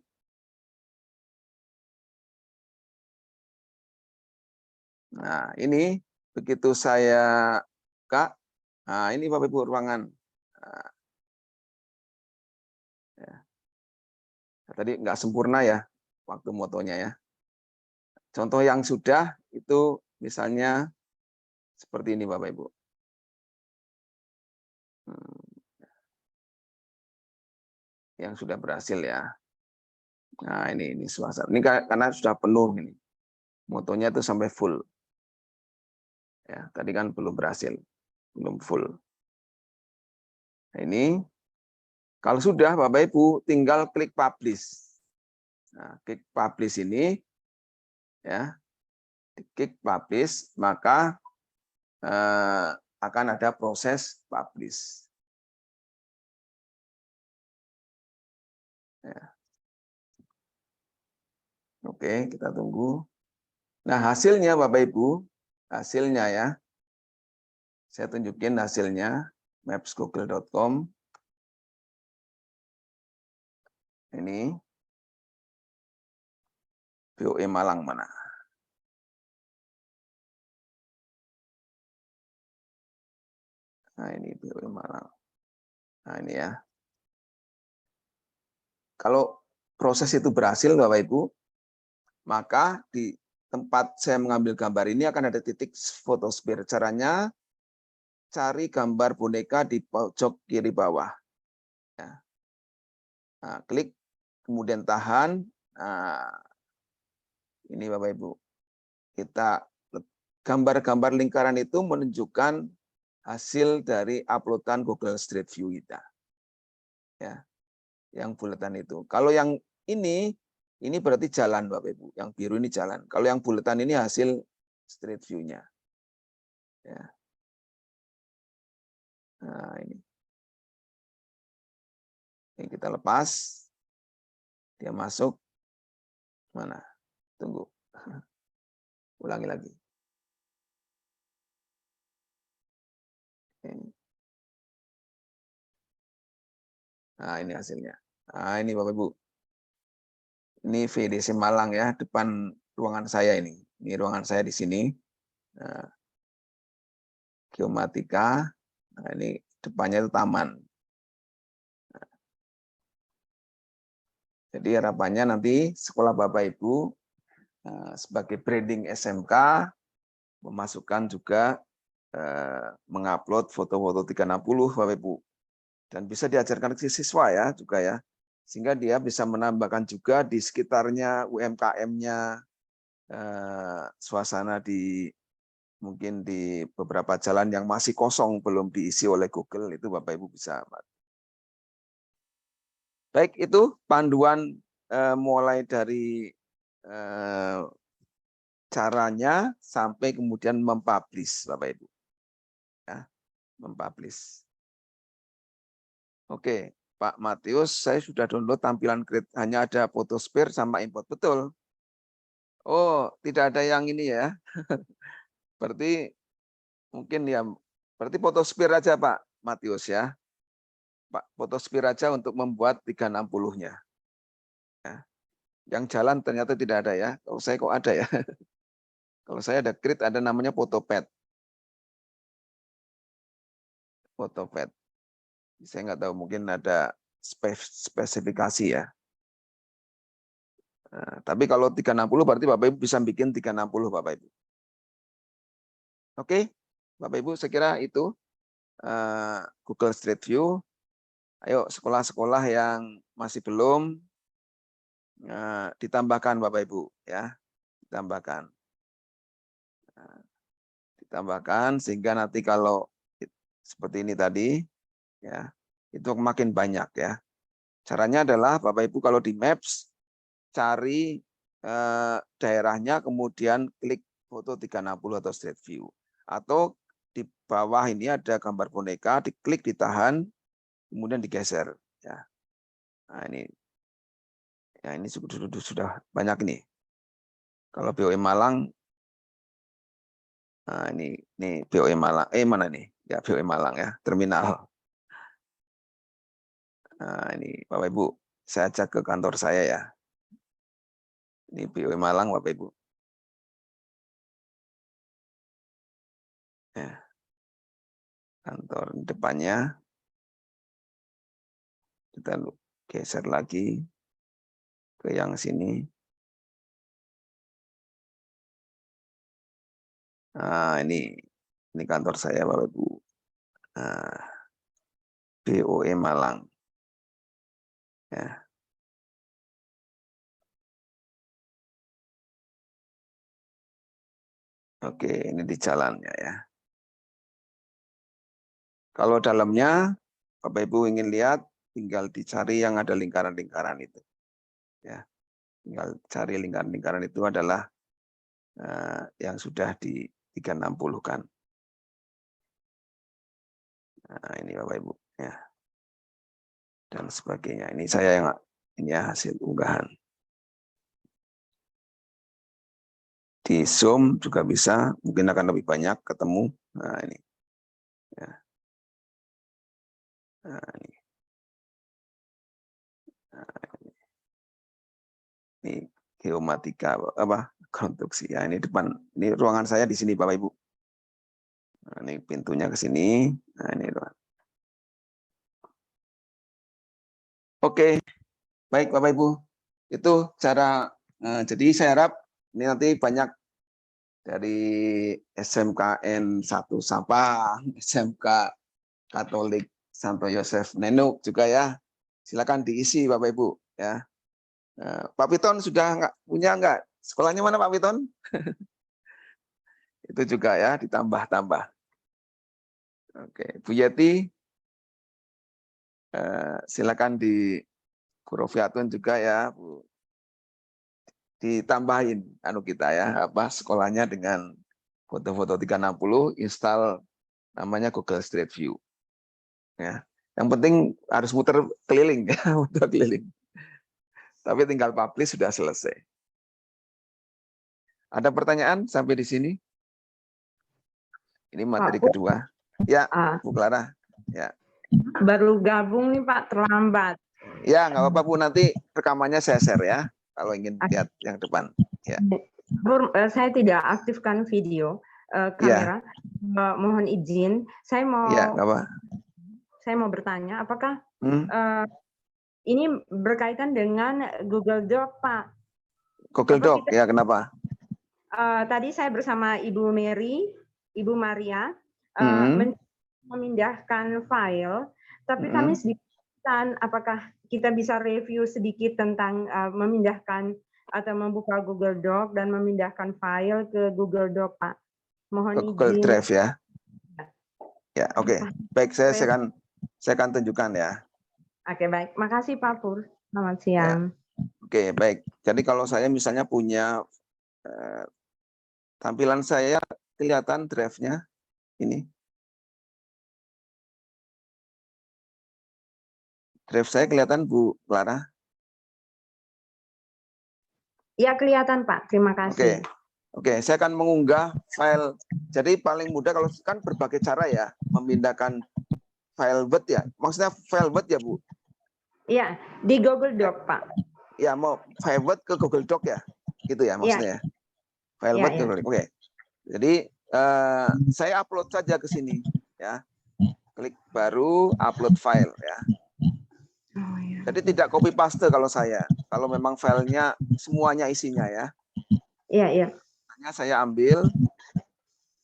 Nah, ini begitu saya buka, nah ini Bapak Ibu ruangan. Nah, ya. Tadi nggak sempurna ya waktu motonya ya. Contoh yang sudah itu misalnya seperti ini Bapak Ibu. Yang sudah berhasil ya. Nah ini suasana. Ini karena sudah penuh ini. Motonya itu sampai full. Ya, tadi kan belum berhasil, belum full. Nah, ini kalau sudah Bapak Ibu tinggal klik publish. Nah, klik publish ini ya, klik publish maka akan ada proses publish. Ya. Oke, kita tunggu. Nah, hasilnya Bapak Ibu, hasilnya ya. Saya tunjukin hasilnya, mapsgoogle.com. Ini BOE Malang mana? Nah, ini BOE Malang. Nah, ini ya. Kalau proses itu berhasil Bapak Ibu, maka di tempat saya mengambil gambar ini akan ada titik fotosphere. Caranya cari gambar boneka di pojok kiri bawah. Ya. Nah, klik, kemudian tahan. Nah, ini Bapak Ibu. Kita gambar-gambar lingkaran itu menunjukkan hasil dari uploadan Google Street View kita. Ya. Yang buletan itu. Kalau yang ini berarti jalan Bapak Ibu. Yang biru ini jalan. Kalau yang buletan ini hasil Street View-nya. Ya. Nah, ini kita lepas. Dia masuk. Mana? Tunggu. Ulangi lagi. Ini. Nah, ini hasilnya. Nah, ini Bapak Ibu. Ini VDC Malang ya, depan ruangan saya ini. Ini ruangan saya di sini. Nah, geomatika. Nah, ini depannya itu taman. Nah, jadi harapannya nanti sekolah Bapak Ibu sebagai branding SMK memasukkan juga mengupload foto-foto 360 Bapak Ibu. Dan bisa diajarkan ke siswa ya juga ya. Sehingga dia bisa menambahkan juga di sekitarnya UMKM-nya, suasana di mungkin di beberapa jalan yang masih kosong belum diisi oleh Google, itu Bapak Ibu bisa. Baik, itu panduan mulai dari caranya sampai kemudian mempublish, Bapak Ibu. Ya, mempublish. Oke, Pak Matius, saya sudah download tampilan Grid, hanya ada Photosphere sama import. Betul. Oh, tidak ada yang ini ya. Berarti mungkin ya, berarti Photosphere aja Pak Matius ya. Pak, Photosphere aja untuk membuat 360-nya. Ya. Yang jalan ternyata tidak ada ya. Kalau saya kok ada ya. Kalau saya ada Grid, ada namanya Photopad. Photopad. Saya nggak tahu, mungkin ada spesifikasi ya. Nah, tapi kalau 360 berarti Bapak Ibu bisa bikin 360 Bapak Ibu. Oke, Bapak Ibu, saya kira itu Google Street View. Ayo sekolah-sekolah yang masih belum ditambahkan Bapak Ibu ya, ditambahkan sehingga nanti kalau seperti ini tadi ya, itu makin banyak ya. Caranya adalah Bapak Ibu kalau di Maps cari daerahnya, kemudian klik foto 360 atau Street View. Atau di bawah ini ada gambar boneka, diklik, ditahan, kemudian digeser. Ya. Nah ini sudah banyak nih. Kalau BOE Malang, nah ini BOE Malang, mana nih? Ya BOE Malang ya, terminal. Nah ini Bapak Ibu, saya ajak ke kantor saya ya. Ini BOE Malang Bapak Ibu. Ya. Kantor depannya. Kita geser lagi ke yang sini. Nah, ini kantor saya Bapak Ibu. Nah, BOE Malang. Ya. Oke, ini di jalannya ya. Kalau dalamnya Bapak Ibu ingin lihat, tinggal dicari yang ada lingkaran-lingkaran itu. Ya, tinggal cari lingkaran-lingkaran itu adalah yang sudah di 360-kan. Nah, ini Bapak Ibu ya. Dan sebagainya. Ini saya yang ini ya hasil unggahan. Di Zoom juga bisa, mungkin akan lebih banyak ketemu. Nah, ini. Ya. Nah, ini. Ini geomatika apa konstruksi ya, ini depan, ini ruangan saya di sini Bapak Ibu. Nah, ini pintunya ke sini. Nah, ini ruangan. Oke, baik Bapak Ibu, itu cara. Jadi saya harap ini nanti banyak dari SMKN 1 Sabang, SMK Katolik Santo Yosef Nenuk juga ya. Silakan diisi Bapak Ibu ya. Pak Piton sudah punya enggak? Sekolahnya mana Pak Piton? Itu juga ya, ditambah-tambah. Oke, Bu Yeti, silakan di Bu Rofiatun juga ya, Bu. Ditambahin kita ya, sekolahnya dengan foto-foto 360, install namanya Google Street View. Ya. Yang penting harus muter keliling ya, muter keliling. Tapi tinggal publish sudah selesai. Ada pertanyaan sampai di sini? Ini materi kedua. Ya, Bu Clara. Ya. Baru gabung nih Pak, terlambat. Ya, nggak apa-apa Bu, nanti rekamannya saya share ya, kalau ingin lihat yang depan. Ya. Saya tidak aktifkan video kamera. Ya. Mohon izin, saya mau bertanya, apakah ini berkaitan dengan Google Doc, Pak? Google Doc, ya kenapa? Tadi saya bersama Ibu Ibu Maria, memindahkan file, tapi kami sedikit, apakah kita bisa review sedikit tentang memindahkan atau membuka Google Doc dan memindahkan file ke Google Doc, Pak? Mohon izin. Google Drive ya? Ya, oke. Baik, saya akan tunjukkan ya. Oke, baik. Makasih Pak Pur. Selamat siang. Ya. Oke, baik. Jadi kalau saya misalnya punya Tampilan saya kelihatan drive-nya ini. Drive saya kelihatan Bu Clara? Ya, kelihatan Pak. Terima kasih. Oke, saya akan mengunggah file. Jadi paling mudah kalau kan berbagai cara ya memindahkan file Word ya. Maksudnya file Word ya Bu? Iya, di Google Doc Pak. Ya, mau file Word ke Google Doc ya? Gitu ya maksudnya ya? File Word ke Google Doc. Oke. Jadi saya upload saja ke sini ya. Klik baru upload file ya. Jadi tidak copy paste kalau saya. Kalau memang filenya semuanya isinya ya. Iya, iya. Hanya saya ambil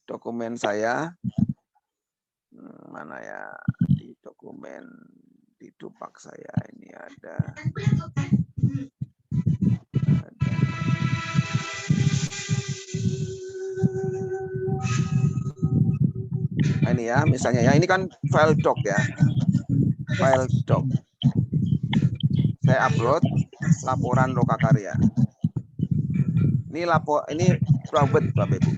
dokumen saya. Mana ya di dokumen di Dupak saya ini ada. Nah, ini ya misalnya ya ini kan file doc ya. File doc. Saya upload laporan lokakarya. Ini private Bapak Ibu.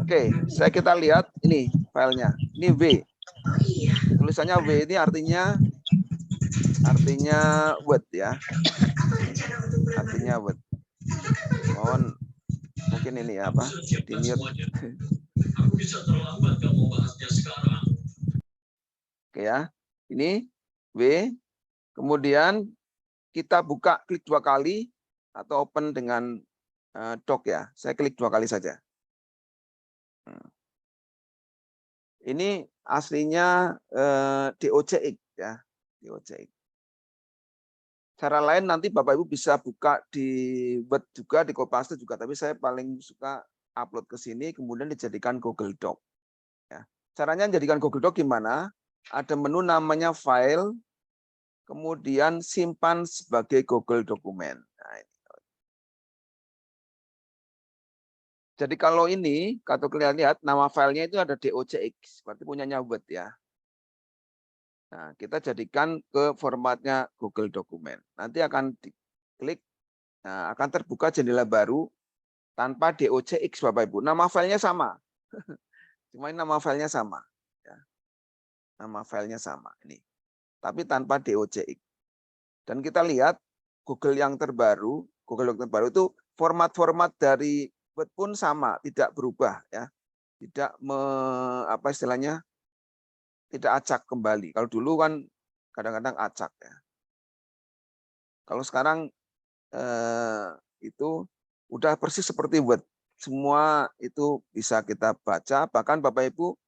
Oke, kita lihat ini filenya. Ini W. Tulisannya W ini artinya Word ya. Artinya Word. Mohon mungkin ini ya apa? Di mute. Oke ya. Ini W. Kemudian kita buka, klik 2 kali atau open dengan doc ya. Saya klik 2 kali saja. Ini aslinya DOCX ya, DOCX. Cara lain nanti Bapak Ibu bisa buka di Word juga, di copy paste juga, tapi saya paling suka upload ke sini kemudian dijadikan Google Doc. Ya. Caranya jadikan Google Doc gimana? Ada menu namanya file, kemudian simpan sebagai Google dokumen. Nah, ini. Jadi kalau ini, kalau kalian lihat, nama filenya itu ada DOCX, berarti punyanya Word ya. Nah, kita jadikan ke formatnya Google Dokumen. Nanti akan diklik, nah, akan terbuka jendela baru tanpa DOCX Bapak Ibu. Nama filenya sama. Cuma ini nama filenya sama. Ya. Nama filenya sama. Ini. Tapi tanpa DOCX. Dan kita lihat Google yang terbaru, Google yang terbaru itu format-format dari Word pun sama, tidak berubah ya. Tidak apa istilahnya? Tidak acak kembali. Kalau dulu kan kadang-kadang acak ya. Kalau sekarang itu udah persis seperti Word. Semua itu bisa kita baca, bahkan Bapak Ibu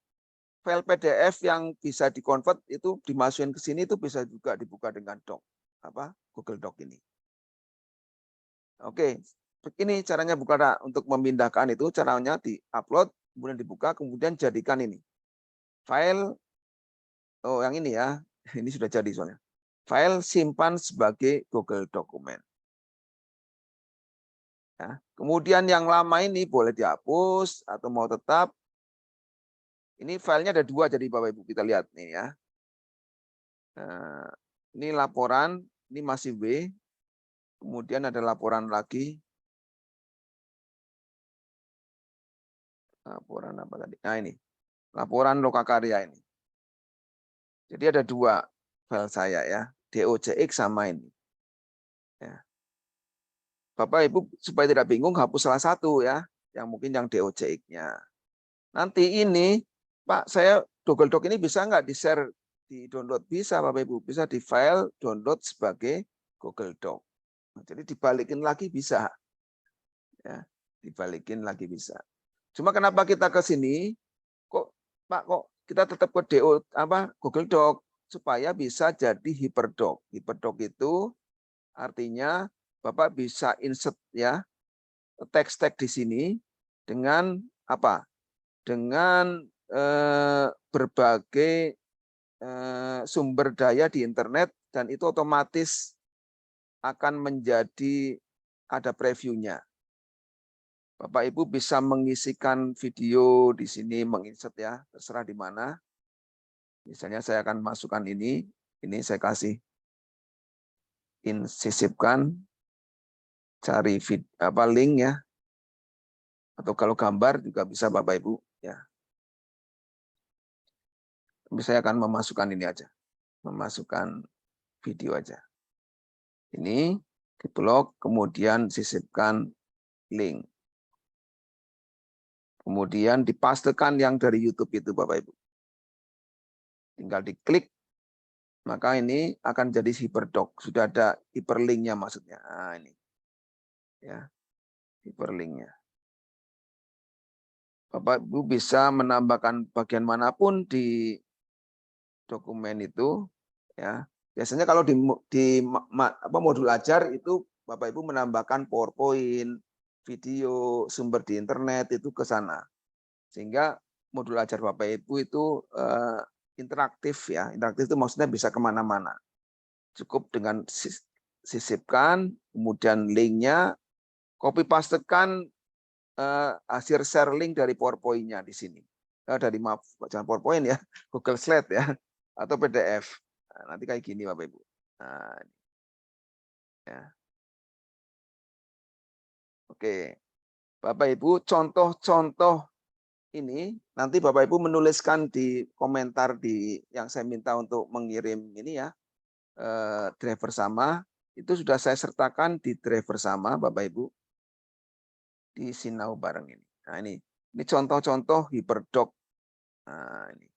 file PDF yang bisa dikonvert itu dimasukin ke sini itu bisa juga dibuka dengan Google Doc ini. Oke, begini caranya buka untuk memindahkan itu, caranya di-upload, kemudian dibuka, kemudian jadikan ini. File, oh yang ini ya, ini sudah jadi soalnya. File simpan sebagai Google Dokumen. Ya. Kemudian yang lama ini boleh dihapus atau mau tetap. Ini filenya ada 2, jadi Bapak Ibu kita lihat nih ya. Nah, ini laporan, ini masih W. Kemudian ada laporan lagi. Laporan apa tadi? Nah ini, laporan lokakarya ini. Jadi ada 2 file saya ya, DOCX sama ini. Ya. Bapak Ibu supaya tidak bingung hapus salah satu ya, yang mungkin yang DOCX-nya. Nanti ini, Pak, saya Google Doc ini bisa nggak di-share, di-download? Bisa Bapak Ibu, bisa di-file, download sebagai Google Doc. Jadi dibalikin lagi bisa. Ya, dibalikin lagi bisa. Cuma kenapa kita ke sini? Kok Pak kita tetap ke Google Doc supaya bisa jadi hyperdoc. Hyperdoc itu artinya Bapak bisa insert ya teks-teks di sini dengan apa? Dengan berbagai sumber daya di internet dan itu otomatis akan menjadi ada previewnya. Bapak Ibu bisa mengisikan video di sini, menginsert ya, terserah di mana. Misalnya saya akan masukkan ini saya kasih sisipkan, cari link ya. Atau kalau gambar juga bisa Bapak Ibu ya. Tapi saya akan memasukkan ini aja. Memasukkan video aja. Ini di blok, kemudian sisipkan link. Kemudian dipastekan yang dari YouTube itu Bapak Ibu. Tinggal diklik, maka ini akan jadi hyperdoc. Sudah ada hyperlinknya maksudnya. Nah, ini. Ya, hyperlinknya. Bapak Ibu bisa menambahkan bagian manapun di dokumen itu. Ya, biasanya kalau di modul ajar itu Bapak Ibu menambahkan PowerPoint, video, sumber di internet itu ke sana. Sehingga modul ajar Bapak Ibu itu interaktif ya. Interaktif itu maksudnya bisa kemana-mana. Cukup dengan sisipkan, kemudian linknya, copy pastekan hasil share link dari PowerPoint-nya di sini. Dari maaf, jangan PowerPoint ya, Google Slide ya, atau PDF. Nah, nanti kayak gini Bapak Ibu. Nah, ya. Oke, Bapak Ibu, contoh-contoh ini nanti Bapak Ibu menuliskan di komentar di yang saya minta untuk mengirim ini ya, drive bersama itu sudah saya sertakan di drive bersama Bapak Ibu di Sinau bareng ini. Nah ini contoh-contoh hyperdoc. Nah ini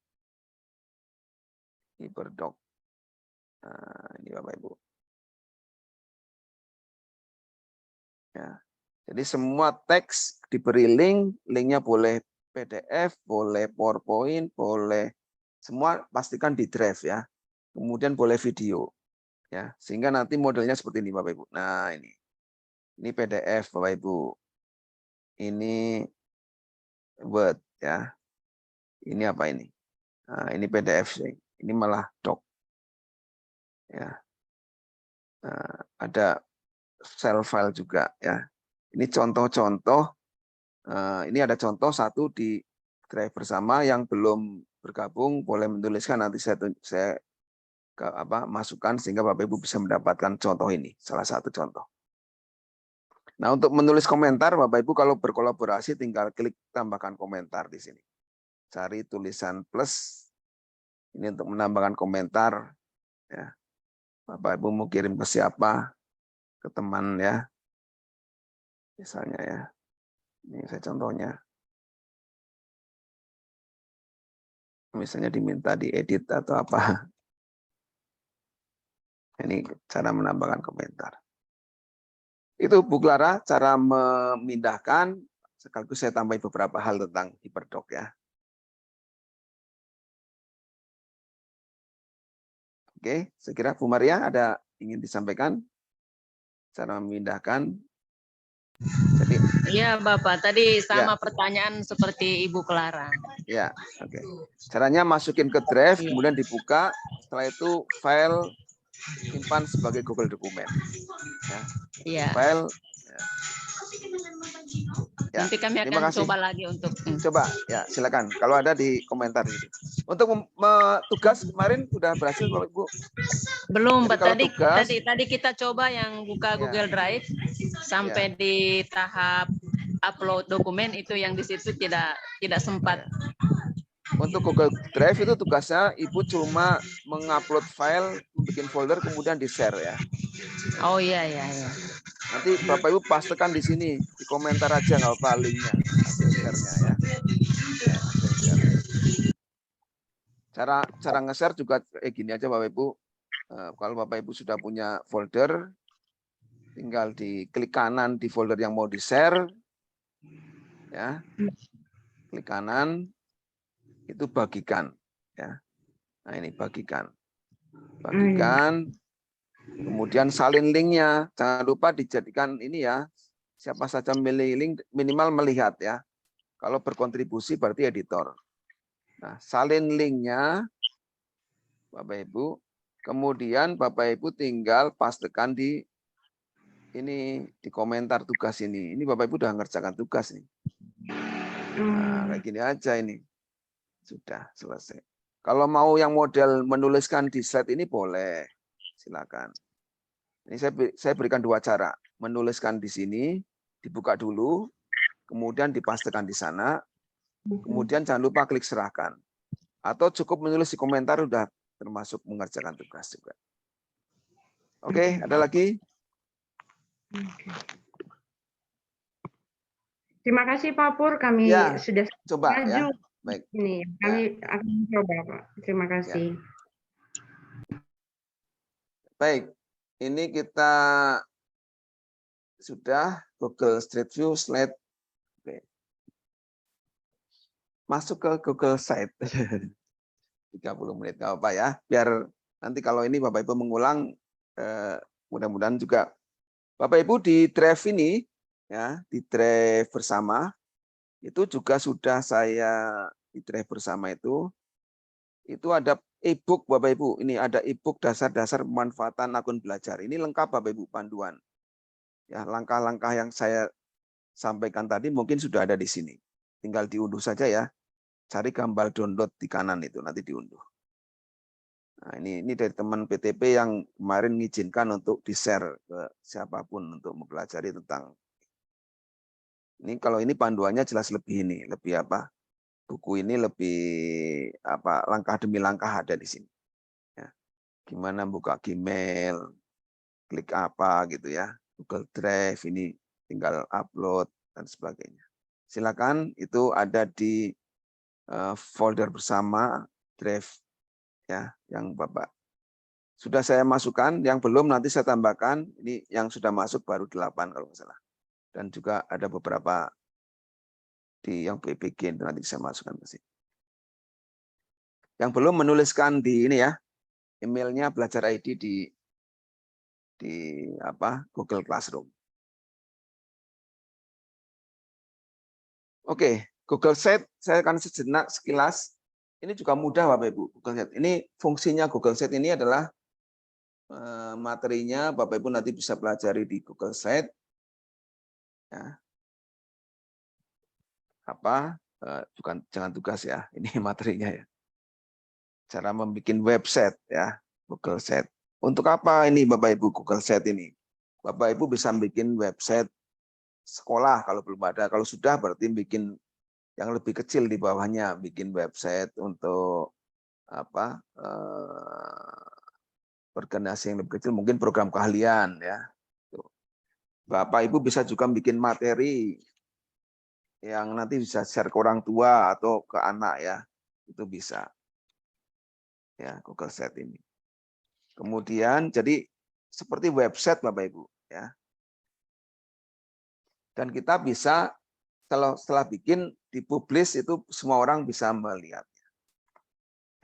hyperdoc. Nah, ini Bapak Ibu. Ya. Jadi semua teks diberi link, linknya boleh PDF, boleh PowerPoint, boleh semua pastikan di drive ya. Kemudian boleh video ya, sehingga nanti modelnya seperti ini Bapak Ibu. Nah, ini PDF Bapak Ibu. Ini Word ya. Ini apa ini? Nah, ini PDF sih. Ini malah doc. Ya. Nah, ada share file juga ya. Ini contoh-contoh. Ini ada contoh satu di drive bersama. Yang belum bergabung boleh menuliskan, nanti saya masukkan sehingga Bapak Ibu bisa mendapatkan contoh ini, salah satu contoh. Nah, untuk menulis komentar Bapak Ibu kalau berkolaborasi tinggal klik tambahkan komentar di sini. Cari tulisan plus. Ini untuk menambahkan komentar ya. Bapak Ibu mau kirim ke siapa? Ke teman ya. Misalnya ya. Ini saya contohnya. Misalnya diminta diedit atau apa. Ini cara menambahkan komentar. Itu Bu Clara cara memindahkan, sekaligus saya tambahin beberapa hal tentang hyperdoc ya. Oke, saya kira Bu Maria ada ingin disampaikan cara memindahkan. Jadi, iya Bapak, tadi sama pertanyaan seperti Ibu Clara. Ya, oke. Caranya masukin ke drive, kemudian dibuka, setelah itu file simpan sebagai Google dokumen. Ya. Iya. File. Ya. Nanti kami akan coba lagi untuk. Coba, ya silakan. Kalau ada di komentar itu. Untuk tugas kemarin sudah berhasil Bapak Ibu? Belum, Pak. Tugas, tadi kita coba yang buka Google Drive sampai di tahap upload dokumen itu yang di situ tidak sempat. Untuk Google Drive itu tugasnya Ibu cuma mengupload file, bikin folder, kemudian di-share ya. Oh iya. Nanti Bapak Ibu pastekan di sini, di komentar aja nggak apa linknya, hasil share-nya ya. Cara nge-share juga gini aja Bapak Ibu. Kalau Bapak Ibu sudah punya folder, tinggal diklik kanan di folder yang mau di-share, ya. Klik kanan, itu bagikan, ya. Nah ini bagikan, kemudian salin linknya. Jangan lupa dijadikan ini ya. Siapa saja milih link minimal melihat ya. Kalau berkontribusi berarti editor. Nah salin linknya, Bapak Ibu. Kemudian Bapak Ibu tinggal pastekan di ini di komentar tugas ini. Ini Bapak Ibu udah ngerjakan tugas nih. Nah kayak gini aja ini. Sudah selesai. Kalau mau yang model menuliskan di slide ini boleh, silakan. Ini saya berikan dua cara. Menuliskan di sini, dibuka dulu. kemudian dipastekan di sana, kemudian jangan lupa klik serahkan. Atau cukup menulis di komentar udah termasuk mengerjakan tugas juga. Oke, ada lagi? Terima kasih Pak Pur, kami Ya, sudah coba maju. ya. Baik. Ini kami akan coba Pak. Terima kasih. Baik, ini kita sudah Google Street View slide. Oke. Masuk ke Google Site. 30 menit nggak apa ya, biar nanti kalau ini Bapak Ibu mengulang, mudah-mudahan juga Bapak Ibu di drive ini ya, di drive bersama itu juga sudah saya di drive bersama itu ada e-book Bapak Ibu, ini ada e-book dasar-dasar pemanfaatan akun belajar. Ini lengkap Bapak Ibu panduan. Ya, langkah-langkah yang saya sampaikan tadi mungkin sudah ada di sini. Tinggal diunduh saja ya. Cari gambar download di kanan itu, nanti diunduh. Nah, ini dari teman PTP yang kemarin mengizinkan untuk di-share ke siapapun untuk mempelajari tentang ini. Kalau ini panduannya jelas lebih ini, lebih apa? Buku ini lebih apa? Langkah demi langkah ada di sini. Ya. Gimana buka Gmail, klik apa gitu ya. Google Drive ini tinggal upload dan sebagainya. Silakan, itu ada di folder bersama drive ya, yang Bapak sudah saya masukkan, yang belum nanti saya tambahkan. Ini yang sudah masuk baru 8 kalau nggak salah. Dan juga ada beberapa di yang BPG nanti saya masukkan ke sini. Yang belum menuliskan di ini ya, emailnya belajar ID di apa? Google Classroom. Oke, Google Sheet saya akan sejenak sekilas. Ini juga mudah Bapak Ibu, Google Sheet. Ini fungsinya Google Sheet ini adalah materinya Bapak Ibu nanti bisa pelajari di Google Sheet. Ya. Apa? Bukan, jangan tugas ya, ini materinya ya. Cara membuat website ya, Google Sheet. Untuk apa ini Bapak Ibu Google Sheet ini? Bapak Ibu bisa bikin website sekolah kalau belum ada. Kalau sudah berarti bikin yang lebih kecil di bawahnya, bikin website untuk apa? Organisasi yang lebih kecil, mungkin program keahlian ya. Bapak Ibu bisa juga bikin materi yang nanti bisa share ke orang tua atau ke anak ya, itu bisa. Ya, Google Sheet ini. Kemudian jadi seperti website Bapak Ibu ya. Dan kita bisa kalau setelah bikin dipublish itu semua orang bisa melihatnya.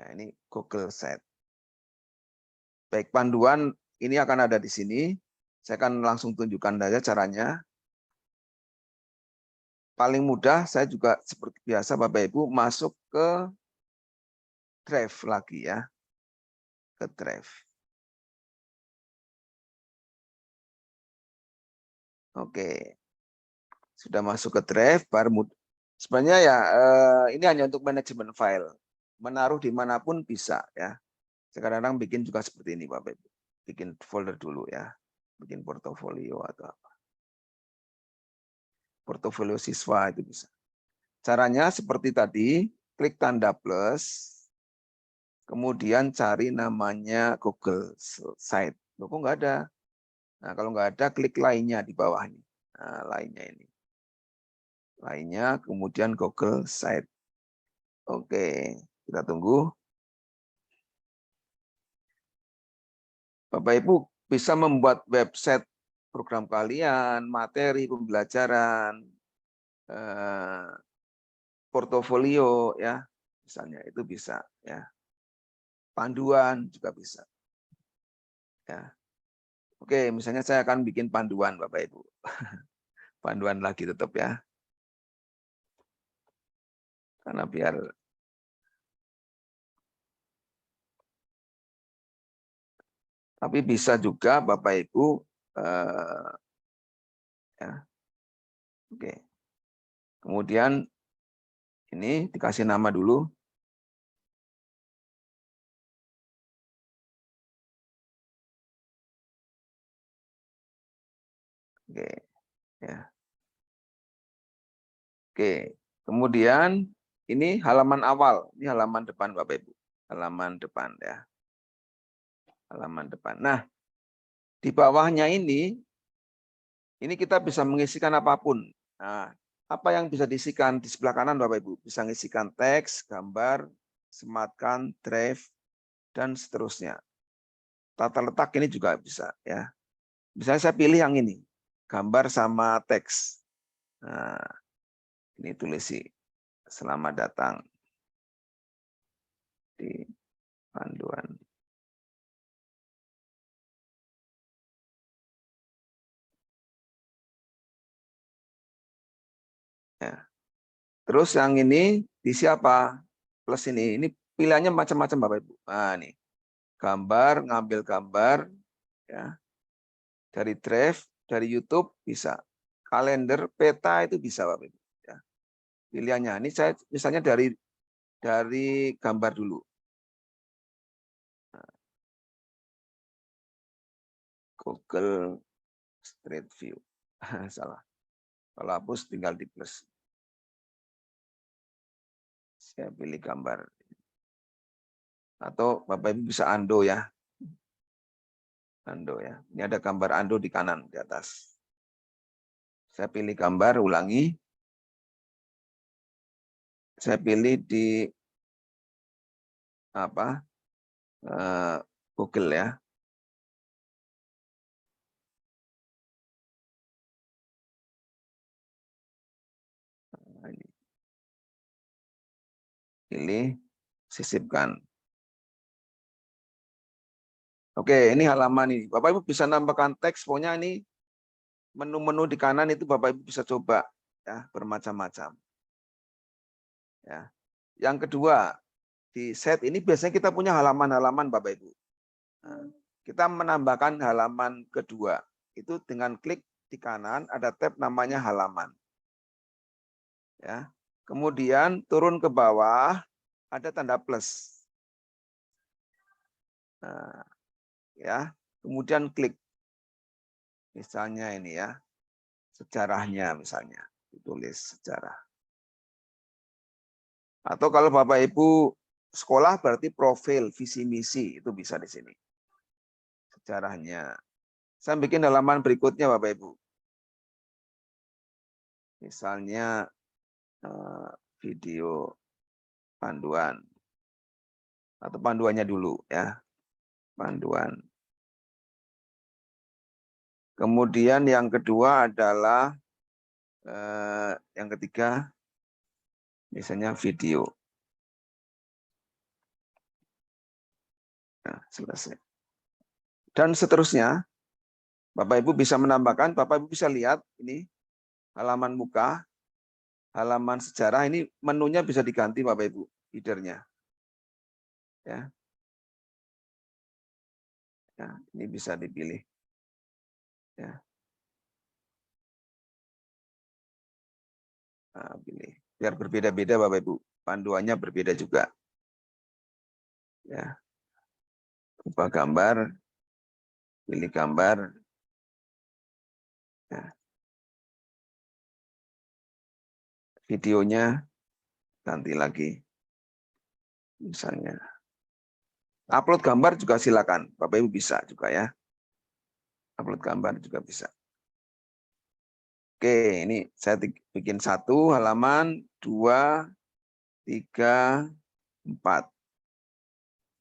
Nah, ini Google Sheet. Baik, panduan ini akan ada di sini. Saya akan langsung tunjukkan saja caranya. Paling mudah saya juga seperti biasa Bapak Ibu masuk ke Drive lagi ya. Ke Drive. Oke. Sudah masuk ke Drive, baru sebenarnya ya ini hanya untuk manajemen file. Menaruh dimanapun bisa ya. Kadang-kadang bikin juga seperti ini Bapak Ibu. Bikin folder dulu ya. Bikin portofolio atau apa. Portofolio siswa itu bisa. Caranya seperti tadi, klik tanda plus, kemudian cari namanya Google Site. Loh, kok nggak ada? Nah, kalau nggak ada, klik lainnya di bawahnya. Nah, lainnya ini. Lainnya, kemudian Google Site. Oke, kita tunggu. Bapak Ibu bisa membuat website program kalian, materi pembelajaran, portofolio ya, misalnya itu bisa ya. Panduan juga bisa. Ya. Oke, misalnya saya akan bikin panduan Bapak Ibu. Panduan lagi tetap ya. Karena biar tapi bisa juga Bapak Ibu ya. Oke. Kemudian ini dikasih nama dulu. Oke. Ya. Oke, kemudian ini halaman awal, ini halaman depan Bapak Ibu, halaman depan ya, halaman depan. Nah, di bawahnya ini kita bisa mengisikan apapun. Nah, apa yang bisa diisikan di sebelah kanan Bapak Ibu? Bisa mengisikan teks, gambar, sematkan, drive, dan seterusnya. Tata letak ini juga bisa ya. Misalnya saya pilih yang ini, gambar sama teks. Nah, ini tulisi selamat datang di panduan. Ya. Terus yang ini di siapa? Plus ini pilihannya macam-macam Bapak Ibu. Nah, nih. Gambar, ngambil gambar ya. Dari Drive, dari YouTube bisa. Kalender, peta itu bisa Bapak Ibu ya. Pilihannya ini saya misalnya dari gambar dulu. Google Street View. Salah. Kalau hapus tinggal di plus. Saya pilih gambar. Atau Bapak Ibu bisa undo ya. Undo ya. Ini ada gambar undo di kanan di atas. Saya pilih gambar, ulangi. Saya pilih di apa? Google ya. Nah, ini. Pilih, sisipkan. Oke, ini halaman ini. Bapak Ibu bisa nambahkan teks, pokoknya ini menu-menu di kanan itu Bapak Ibu bisa coba ya, bermacam-macam. Ya. Yang kedua, di set ini biasanya kita punya halaman-halaman Bapak Ibu. Nah, kita menambahkan halaman kedua. Itu dengan klik di kanan ada tab namanya halaman. Ya. Kemudian turun ke bawah ada tanda plus. Nah, ya. Kemudian klik. Misalnya ini ya. Sejarahnya misalnya, ditulis sejarah. Atau kalau Bapak Ibu sekolah berarti profil, visi misi itu bisa di sini. Sejarahnya. Saya bikin halaman berikutnya Bapak Ibu. Misalnya video panduan. Atau panduannya dulu ya. Panduan. Kemudian yang kedua adalah yang ketiga misalnya video. Nah, selesai. Dan seterusnya, Bapak Ibu bisa menambahkan, Bapak Ibu bisa lihat ini halaman muka, halaman sejarah, ini menunya bisa diganti Bapak Ibu, header-nya. Ya. Ya, ini bisa dipilih. Ya. Nah, pilih. Biar berbeda-beda Bapak Ibu, panduannya berbeda juga. Ya. Ubah gambar, pilih gambar. Ya. Videonya ganti lagi. Misalnya. Upload gambar juga silakan. Bapak Ibu bisa juga ya. Upload gambar juga bisa. Oke, ini saya bikin 1 halaman, 2, 3, 4.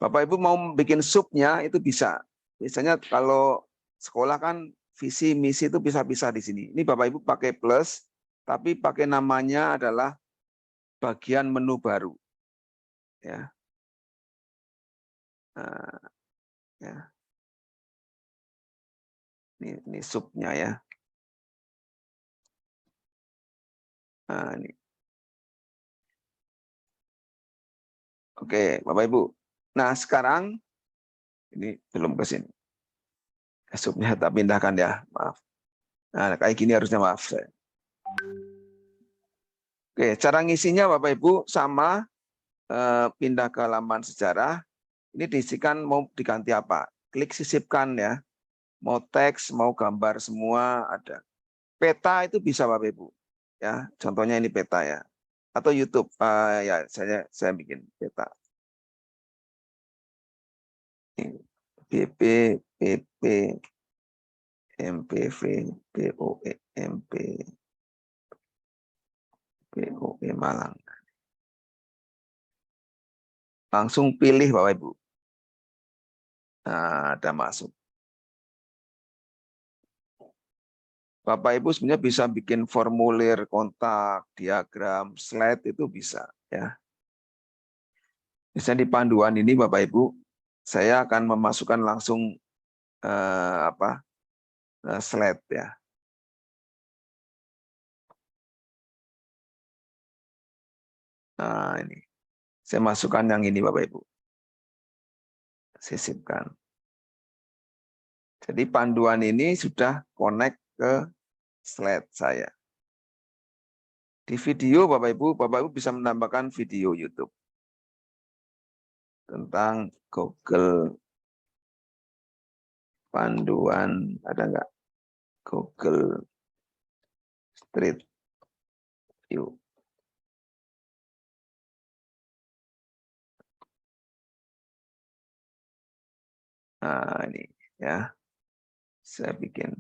Bapak Ibu mau bikin subnya itu bisa. Biasanya kalau sekolah kan visi misi itu bisa-bisa di sini. Ini Bapak Ibu pakai plus, tapi pakai namanya adalah bagian menu baru. Ya. Nah, ya. Ini subnya ya. Nah, ini. Oke, Bapak Ibu. Nah, sekarang ini belum ke sini. Subnya tak pindahkan ya, maaf. Nah, kayak gini harusnya, maaf saya. Oke, cara ngisinya Bapak Ibu sama pindah ke halaman sejarah. Ini diisikan mau diganti apa? Klik sisipkan ya. Mau teks, mau gambar semua ada. Peta itu bisa Bapak Ibu. ya. Contohnya ini peta ya. Atau YouTube, ya saya bikin peta. BP, PP, MPV, POE, MP, POE Malang. Langsung pilih Bapak Ibu. Nah, ada masuk. Bapak Ibu sebenarnya bisa bikin formulir, kontak, diagram, slide itu bisa ya. Misalnya di panduan ini Bapak Ibu, saya akan memasukkan langsung slide ya. Nah, ini. Saya masukkan yang ini Bapak Ibu. Sisipkan. Jadi panduan ini sudah connect ke slide saya. Di video Bapak Ibu bisa menambahkan video YouTube tentang Google panduan, ada nggak? Google Street View. Nah, ini ya. Saya bikin.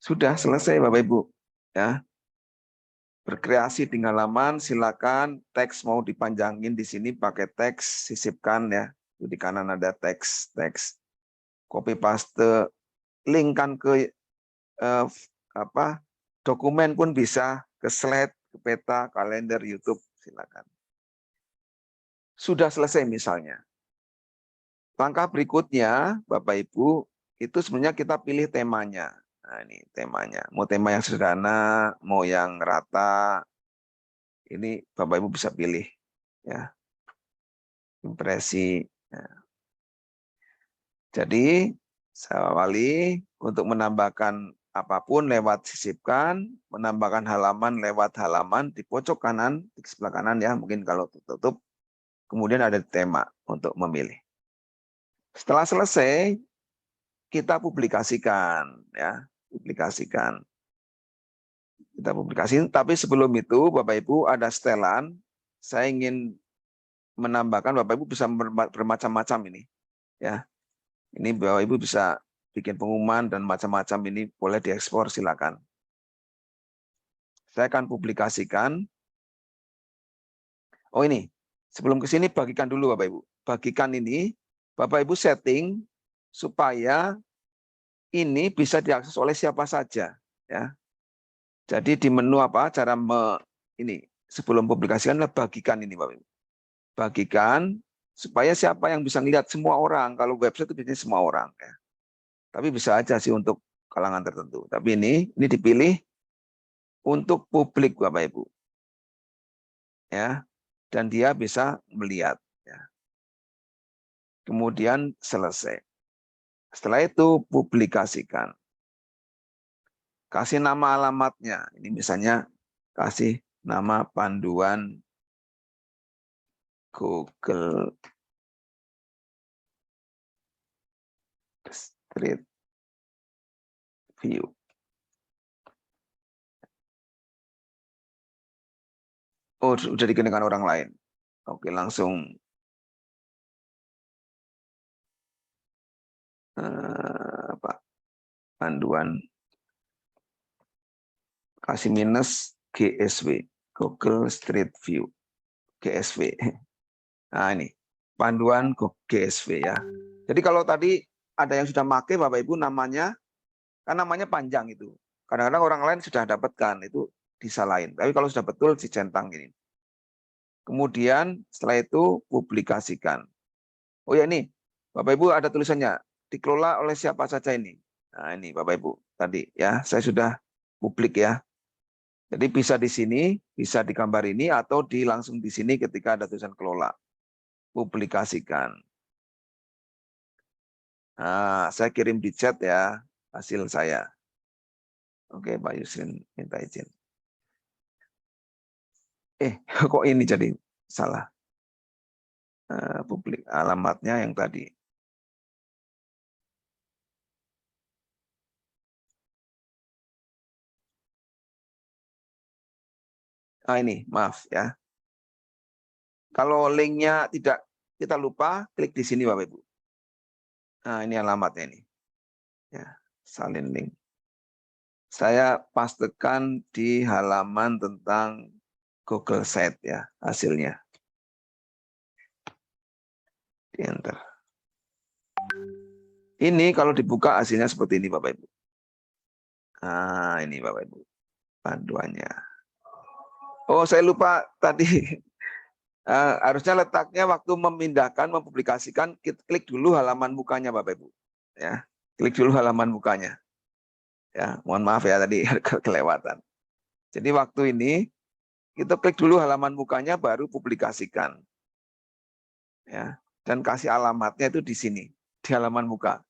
Sudah selesai Bapak Ibu, ya. Berkreasi di halaman, silakan teks mau dipanjangin di sini pakai teks, sisipkan ya. Di kanan ada teks, copy paste, linkkan ke dokumen pun bisa, ke slide, ke peta, kalender, YouTube, silakan. Sudah selesai misalnya. Langkah berikutnya, Bapak Ibu, itu sebenarnya kita pilih temanya. Nah, ini temanya. Mau tema yang sederhana, mau yang rata. Ini Bapak Ibu bisa pilih ya. Impresi. Nah. Jadi saya awali untuk menambahkan apapun lewat sisipkan, menambahkan halaman lewat halaman di pojok kanan, di sebelah kanan ya, mungkin kalau tutup. Kemudian ada tema untuk memilih. Setelah selesai, kita publikasikan ya. Kita publikasikan, tapi sebelum itu Bapak Ibu ada setelan, saya ingin menambahkan Bapak Ibu bisa bermacam-macam ini ya. Ini Bapak Ibu bisa bikin pengumuman dan macam-macam, ini boleh diekspor silakan. Saya akan publikasikan. Oh ini, sebelum ke sini bagikan dulu Bapak Ibu. Bagikan ini Bapak Ibu setting supaya ini bisa diakses oleh siapa saja ya. Jadi di menu cara ini sebelum publikasikan bagikan ini Bapak Ibu. Bagikan supaya siapa yang bisa lihat, semua orang. Kalau website itu biasanya semua orang ya. Tapi bisa aja sih untuk kalangan tertentu. Tapi ini dipilih untuk publik Bapak Ibu. Ya. Dan dia bisa melihat ya. Kemudian selesai. Setelah itu publikasikan. Kasih nama alamatnya. Ini misalnya kasih nama panduan Google Street View. Oh, sudah dikenakan orang lain. Oke, langsung panduan kasih minus GSW, Google Street View, GSW. Nah ini panduan GSW ya. Jadi kalau tadi ada yang sudah pakai Bapak Ibu namanya, kan namanya panjang itu. Kadang-kadang orang lain sudah dapatkan, itu disalahin. Tapi kalau sudah betul dicentang ini. Kemudian setelah itu publikasikan. Oh ya ini, Bapak Ibu ada tulisannya, dikelola oleh siapa saja ini. Nah ini Bapak Ibu tadi ya, saya sudah publik ya. Jadi bisa di sini, bisa di gambar ini, atau langsung di sini ketika ada tulisan kelola. Publikasikan. Nah, saya kirim di chat ya, hasil saya. Oke, Pak Yusrin minta izin. Kok ini jadi salah? Publik alamatnya yang tadi. Ini maaf ya. Kalau linknya tidak kita lupa, klik di sini Bapak Ibu. Nah, ini alamatnya ini. Ya, salin link. Saya pastekan di halaman tentang Google Sheet ya hasilnya. Di enter. Ini kalau dibuka hasilnya seperti ini Bapak Ibu. Nah, ini Bapak Ibu panduannya. Oh, saya lupa tadi. Harusnya letaknya waktu memindahkan, mempublikasikan, klik dulu halaman mukanya Bapak Ibu. Ya, klik dulu halaman mukanya. Ya, mohon maaf ya tadi kelewatan. Jadi waktu ini kita klik dulu halaman mukanya, baru publikasikan. Ya, dan kasih alamatnya itu di sini, di halaman muka.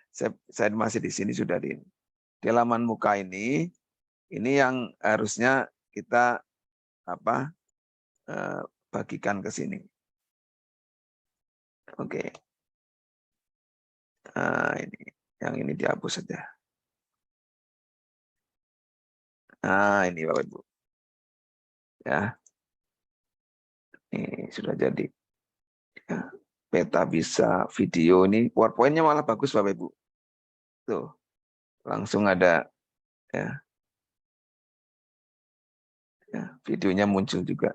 Saya masih di sini sudah di halaman muka ini yang harusnya kita bagikan ke sini. Oke. Nah, ini yang ini dihapus saja. Nah, ini Bapak Ibu. Ya. Ini sudah jadi. Ya. Peta bisa, video ini, PowerPoint-nya malah bagus Bapak Ibu. Tuh. Langsung ada ya. Ya, videonya muncul juga.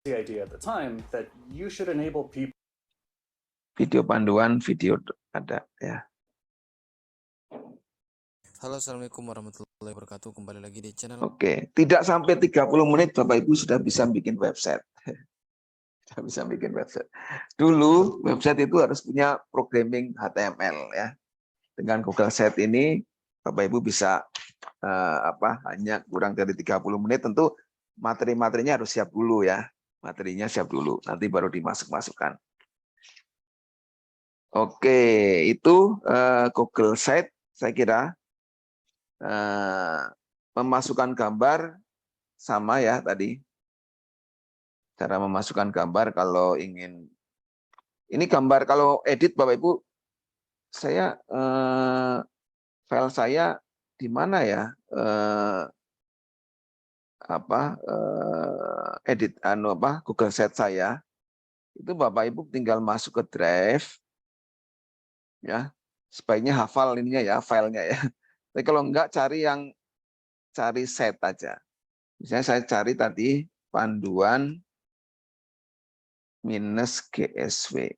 The idea at the time that you should enable people. Video panduan, video ada ya. Halo, assalamualaikum warahmatullahi wabarakatuh. Kembali lagi di channel. Oke, tidak sampai 30 menit Bapak Ibu sudah bisa bikin website. Sudah bisa bikin website. Dulu website itu harus punya programming HTML ya. Dengan Google Sheet ini Bapak Ibu bisa hanya kurang dari 30 menit. Tentu materi-materinya harus siap dulu ya. Materinya siap dulu, nanti baru dimasuk-masukkan. Oke, itu Google Sheet saya kira memasukkan gambar sama ya tadi. Cara memasukkan gambar kalau ingin. Ini gambar kalau edit Bapak Ibu, saya file saya di mana ya? Edit Google Sheet saya. Itu Bapak Ibu tinggal masuk ke Drive. Ya. Sebaiknya hafal ininya ya, filenya ya. Tapi kalau enggak cari set aja. Misalnya saya cari tadi panduan minus GSW.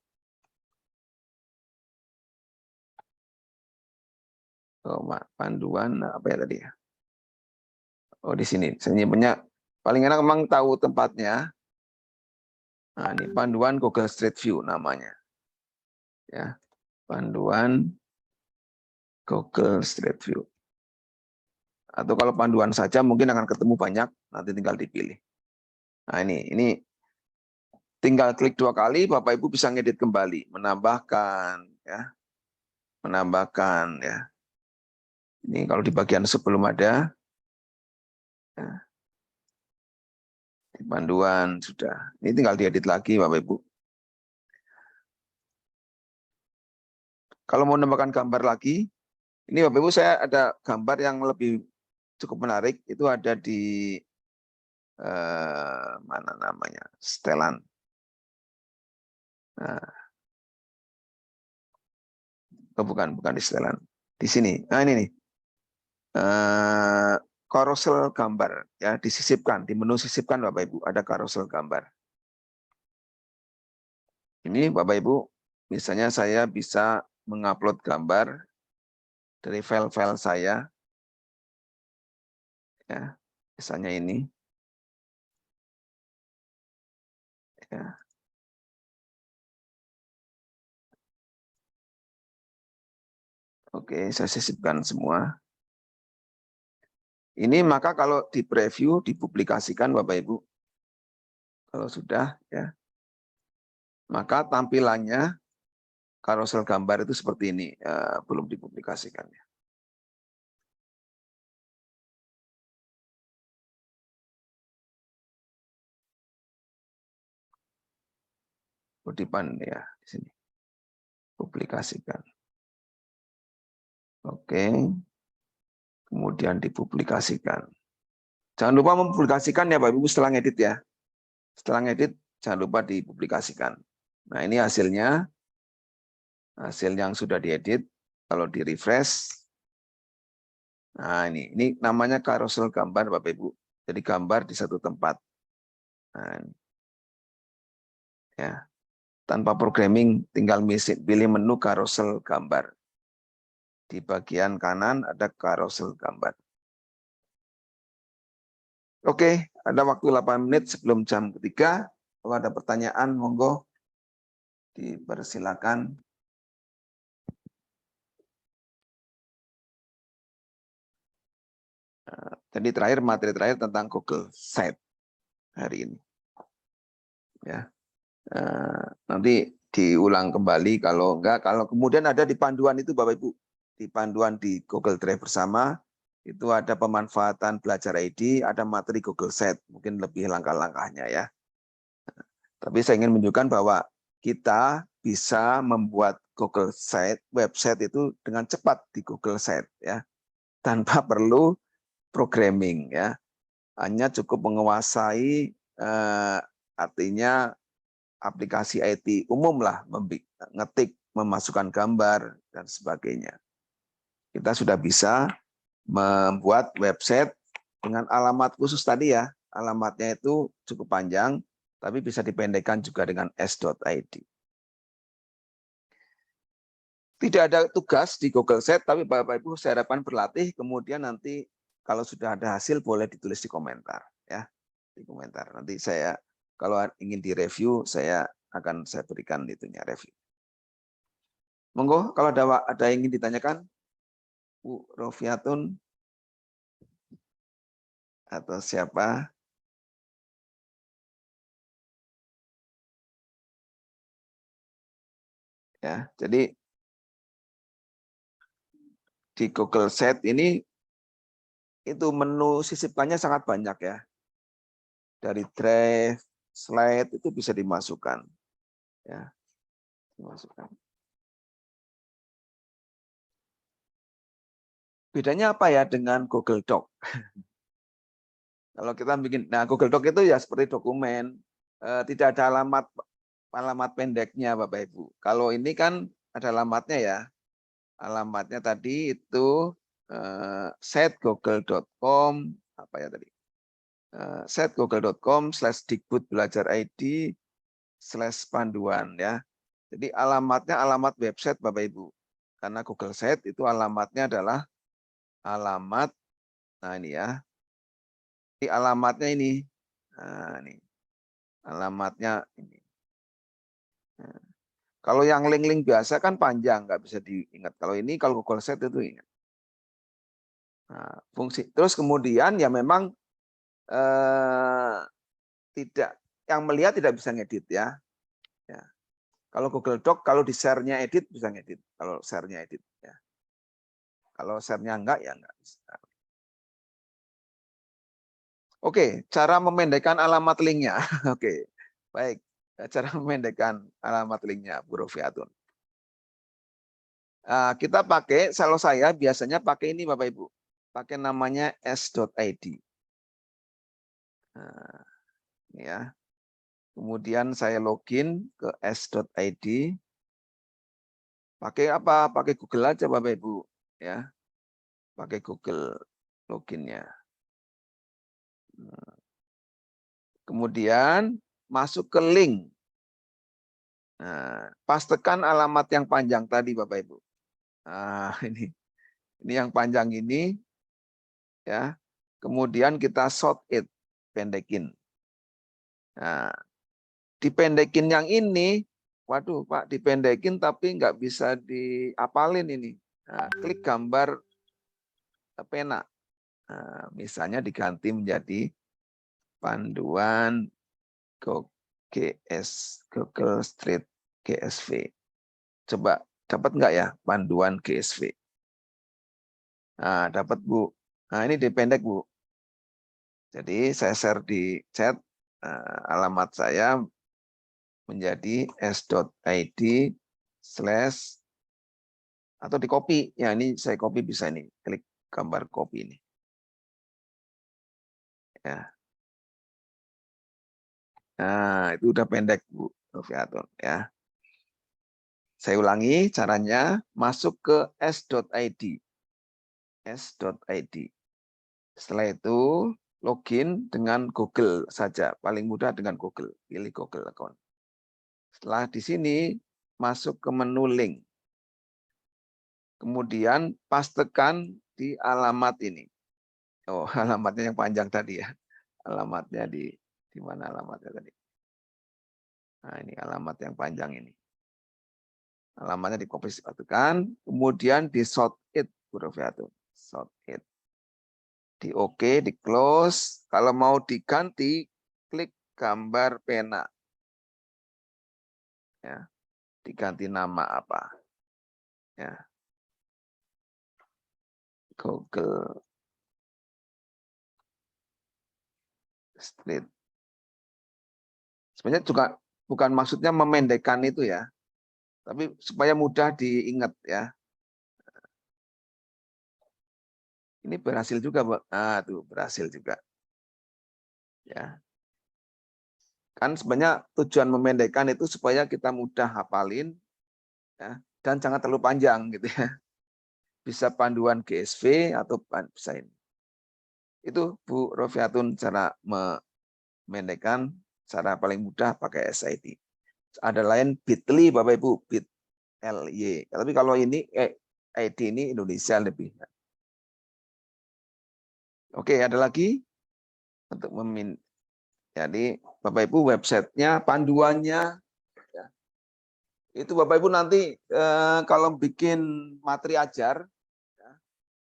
Oh, panduan apa ya tadi ya? Oh, di sini. Saya nyimpennya paling enak memang tahu tempatnya. Nah, ini panduan Google Street View namanya. Ya. Panduan Google Street View. Atau kalau panduan saja mungkin akan ketemu banyak, nanti tinggal dipilih. Nah, ini tinggal klik 2 kali, Bapak Ibu bisa ngedit kembali, menambahkan ya. Menambahkan ya. Ini kalau di bagian sebelum ada ya. Di panduan sudah. Ini tinggal diedit lagi Bapak Ibu. Kalau mau menambahkan gambar lagi, ini Bapak Ibu saya ada gambar yang lebih cukup menarik, itu ada di mana namanya? Setelan. Nah. Oh, bukan di setelan. Di sini. Nah, ini nih. Carousel gambar ya, disisipkan di menu sisipkan Bapak Ibu ada carousel gambar. Ini Bapak Ibu, misalnya saya bisa mengupload gambar dari file-file saya. Ya, misalnya ini. Ya. Oke, saya sisipkan semua. Ini maka kalau di preview, dipublikasikan Bapak Ibu. Kalau sudah ya. Maka tampilannya carousel gambar itu seperti ini, belum dipublikasikan ya. Kutipan ya di sini. Publikasikan. Oke. Kemudian dipublikasikan. Jangan lupa mempublikasikan ya Bapak Ibu setelah ngedit ya. Setelah ngedit jangan lupa dipublikasikan. Nah, ini hasilnya. Hasil yang sudah diedit. Kalau di refresh. Nah, ini namanya carousel gambar Bapak Ibu. Jadi gambar di satu tempat. Nah, ini. Ya. Tanpa programming, tinggal pilih menu carousel gambar. Di bagian kanan ada carousel gambar. Oke, ada waktu 8 menit sebelum jam ketiga. Kalau ada pertanyaan, monggo dipersilakan. Jadi terakhir, materi terakhir tentang Google Sites hari ini. Ya. Nanti diulang kembali kalau enggak, kalau kemudian ada di panduan itu Bapak Ibu, di panduan di Google Drive bersama itu ada pemanfaatan belajar ID, ada materi Google Sites, mungkin lebih langkah-langkahnya ya. Tapi saya ingin menunjukkan bahwa kita bisa membuat Google Sites, website itu dengan cepat di Google Sites ya, tanpa perlu programming ya, hanya cukup menguasai artinya aplikasi IT umum lah, ngetik, memasukkan gambar, dan sebagainya. Kita sudah bisa membuat website dengan alamat khusus tadi ya. Alamatnya itu cukup panjang, tapi bisa dipendekkan juga dengan s.id. Tidak ada tugas di Google Sites, tapi Bapak Ibu saya harapkan berlatih, kemudian nanti kalau sudah ada hasil boleh ditulis di komentar. Ya, di komentar. Nanti saya kalau ingin direview, saya berikan itunya review. Monggo, kalau ada yang ingin ditanyakan, Bu Rofiatun atau siapa? Ya, jadi di Google Sites ini itu menu sisipkannya sangat banyak ya. Dari drive, slide itu bisa dimasukkan. Ya, dimasukkan. Bedanya apa ya dengan Google Doc? Kalau kita bikin, nah Google Doc itu ya seperti dokumen, tidak ada alamat pendeknya Bapak Ibu. Kalau ini kan ada alamatnya ya. Alamatnya tadi itu setgoogle.com apa ya tadi? setgoogle.com/digbud-belajar-id/panduan ya. Jadi alamatnya alamat website Bapak Ibu. Karena Google Sites itu alamatnya adalah alamat, nah ini ya. Jadi alamatnya ini. Nah, ini. Alamatnya ini. Nah, kalau yang link-link biasa kan panjang, nggak bisa diingat. Kalau ini kalau Google Sites itu ingat. Nah, fungsi. Terus kemudian ya memang tidak, yang melihat tidak bisa ngedit ya. Ya. Kalau Google Doc, kalau di share-nya edit bisa ngedit. Kalau share-nya edit ya. Kalau share-nya enggak ya enggak bisa. Oke, cara memendekkan alamat linknya. Oke, baik. Cara memendekkan alamat linknya, Bu Rofiatun. Kita pakai, kalau saya biasanya pakai ini Bapak Ibu. Pakai namanya s.id. Nah, ini ya. Kemudian saya login ke s.id. Pakai apa? Pakai Google aja Bapak Ibu. Ya, pakai Google loginnya. Kemudian masuk ke link. Nah, pastekan alamat yang panjang tadi Bapak Ibu. Nah, ini yang panjang ini ya. Kemudian kita short it, pendekin. Nah, dipendekin yang ini, waduh Pak, dipendekin tapi nggak bisa diapalin ini. Nah, klik gambar pena. Nah, misalnya diganti menjadi panduan Google Street GSV. Coba dapat nggak ya panduan GSV? Nah, dapat Bu. Nah, ini dipendek Bu. Jadi saya share di chat alamat saya menjadi s.id/ atau di copy. Ya, ini saya copy bisa nih. Klik gambar copy ini. Ya. Nah, itu udah pendek Bu Rofiatun ya. Saya ulangi caranya, masuk ke s.id. S.id. Setelah itu login dengan Google saja, paling mudah dengan Google, pilih Google account. Setelah di sini masuk ke menu link. Kemudian pastekan di alamat ini. Oh, alamatnya yang panjang tadi ya. Alamatnya di mana alamatnya tadi? Nah, ini alamat yang panjang ini. Alamatnya di copy pastekan, kemudian di sort it, sort it. Di OK, di close. Kalau mau diganti, klik gambar pena. Ya, diganti nama apa? Ya. Google Street. Sebenarnya juga bukan maksudnya memendekkan itu ya, tapi supaya mudah diingat ya. Ini berhasil juga, Bu. Nah, tuh berhasil juga. Ya. Kan sebenarnya tujuan memendekkan itu supaya kita mudah hafalin ya, dan jangan terlalu panjang gitu ya. Bisa panduan GSV atau bisa ini. Itu Bu Rofiatun cara memendekkan, cara paling mudah pakai SID. Ada lain Bitly Bapak Ibu, Bit.ly. Tapi kalau ini ID ini Indonesia lebih. Oke, ada lagi untuk jadi Bapak Ibu websitenya, panduannya ya. Itu Bapak Ibu nanti kalau bikin materi ajar ya,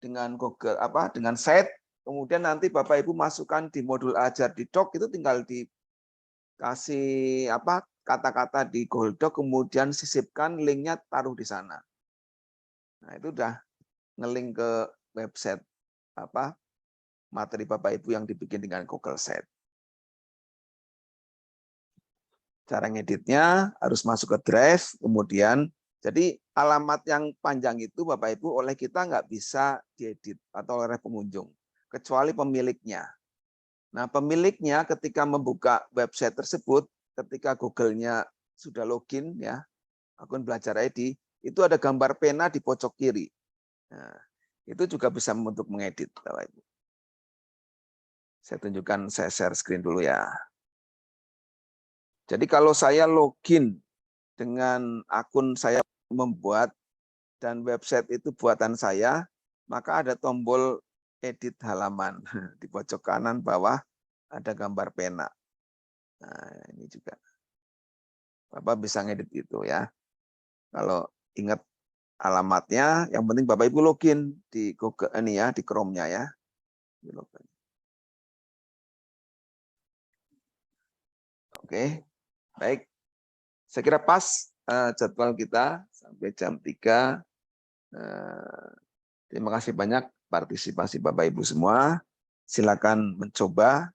dengan Google dengan site, kemudian nanti Bapak Ibu masukkan di modul ajar di Doc, itu tinggal dikasih kata-kata di Google Doc, kemudian sisipkan linknya, taruh di sana. Nah, itu udah ngelink ke website materi Bapak Ibu yang dibikin dengan Google Site. Cara ngeditnya harus masuk ke Drive, kemudian jadi alamat yang panjang itu Bapak Ibu oleh kita nggak bisa diedit atau oleh pengunjung, kecuali pemiliknya. Nah, pemiliknya ketika membuka website tersebut, ketika Google-nya sudah login ya, akun Belajar ID, itu ada gambar pena di pojok kiri. Nah, itu juga bisa untuk mengedit, Bapak Ibu. Saya tunjukkan, saya share screen dulu ya. Jadi kalau saya login dengan akun saya membuat dan website itu buatan saya, maka ada tombol edit halaman. Di pojok kanan bawah ada gambar pena. Nah, ini juga. Bapak bisa ngedit itu ya. Kalau ingat alamatnya, yang penting Bapak Ibu login di Google ini ya, di Chrome-nya ya. Oke. Baik. Saya kira pas jadwal kita sampai jam 3. Terima kasih banyak partisipasi Bapak Ibu semua. Silakan mencoba.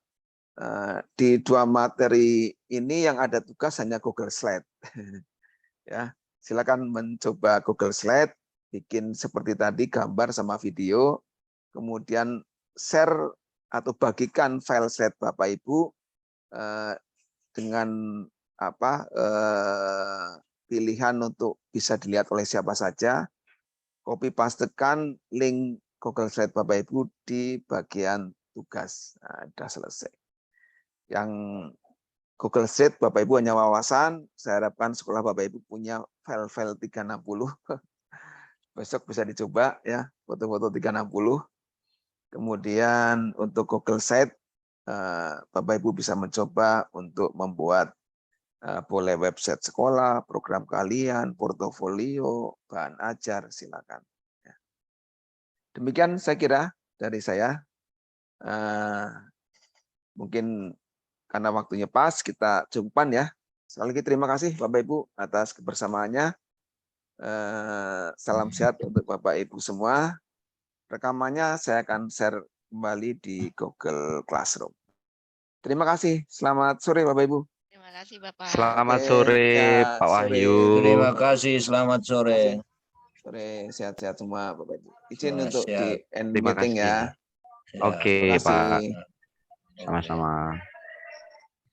Di 2 materi ini yang ada tugas hanya Google Slide. Ya, silakan mencoba Google Slide, bikin seperti tadi gambar sama video, kemudian share atau bagikan file slide Bapak Ibu dengan pilihan untuk bisa dilihat oleh siapa saja. Copy pastekan link Google Slide Bapak Ibu di bagian tugas. Nah, sudah selesai. Yang Google Slide Bapak Ibu hanya wawasan, saya harapkan sekolah Bapak Ibu punya file-file 360. Besok bisa dicoba ya, foto-foto 360. Kemudian untuk Google Slide Bapak Ibu bisa mencoba untuk membuat boleh website sekolah, program kalian, portofolio, bahan ajar, silakan. Demikian saya kira dari saya. Mungkin karena waktunya pas, kita cukupkan ya. Sekali lagi terima kasih Bapak Ibu atas kebersamaannya. Salam sehat untuk Bapak Ibu semua. Rekamannya saya akan share kembali di Google Classroom. Terima kasih. Selamat sore Bapak Ibu. Terima kasih Bapak. Selamat sore ya, Pak Wahyu. Terima kasih, selamat sore. Sore, sehat-sehat semua Bapak Ibu. Izin untuk Sehat. di end Terima meeting kasih. ya. Ya, Oke, Terima kasih. Pak. Sama-sama.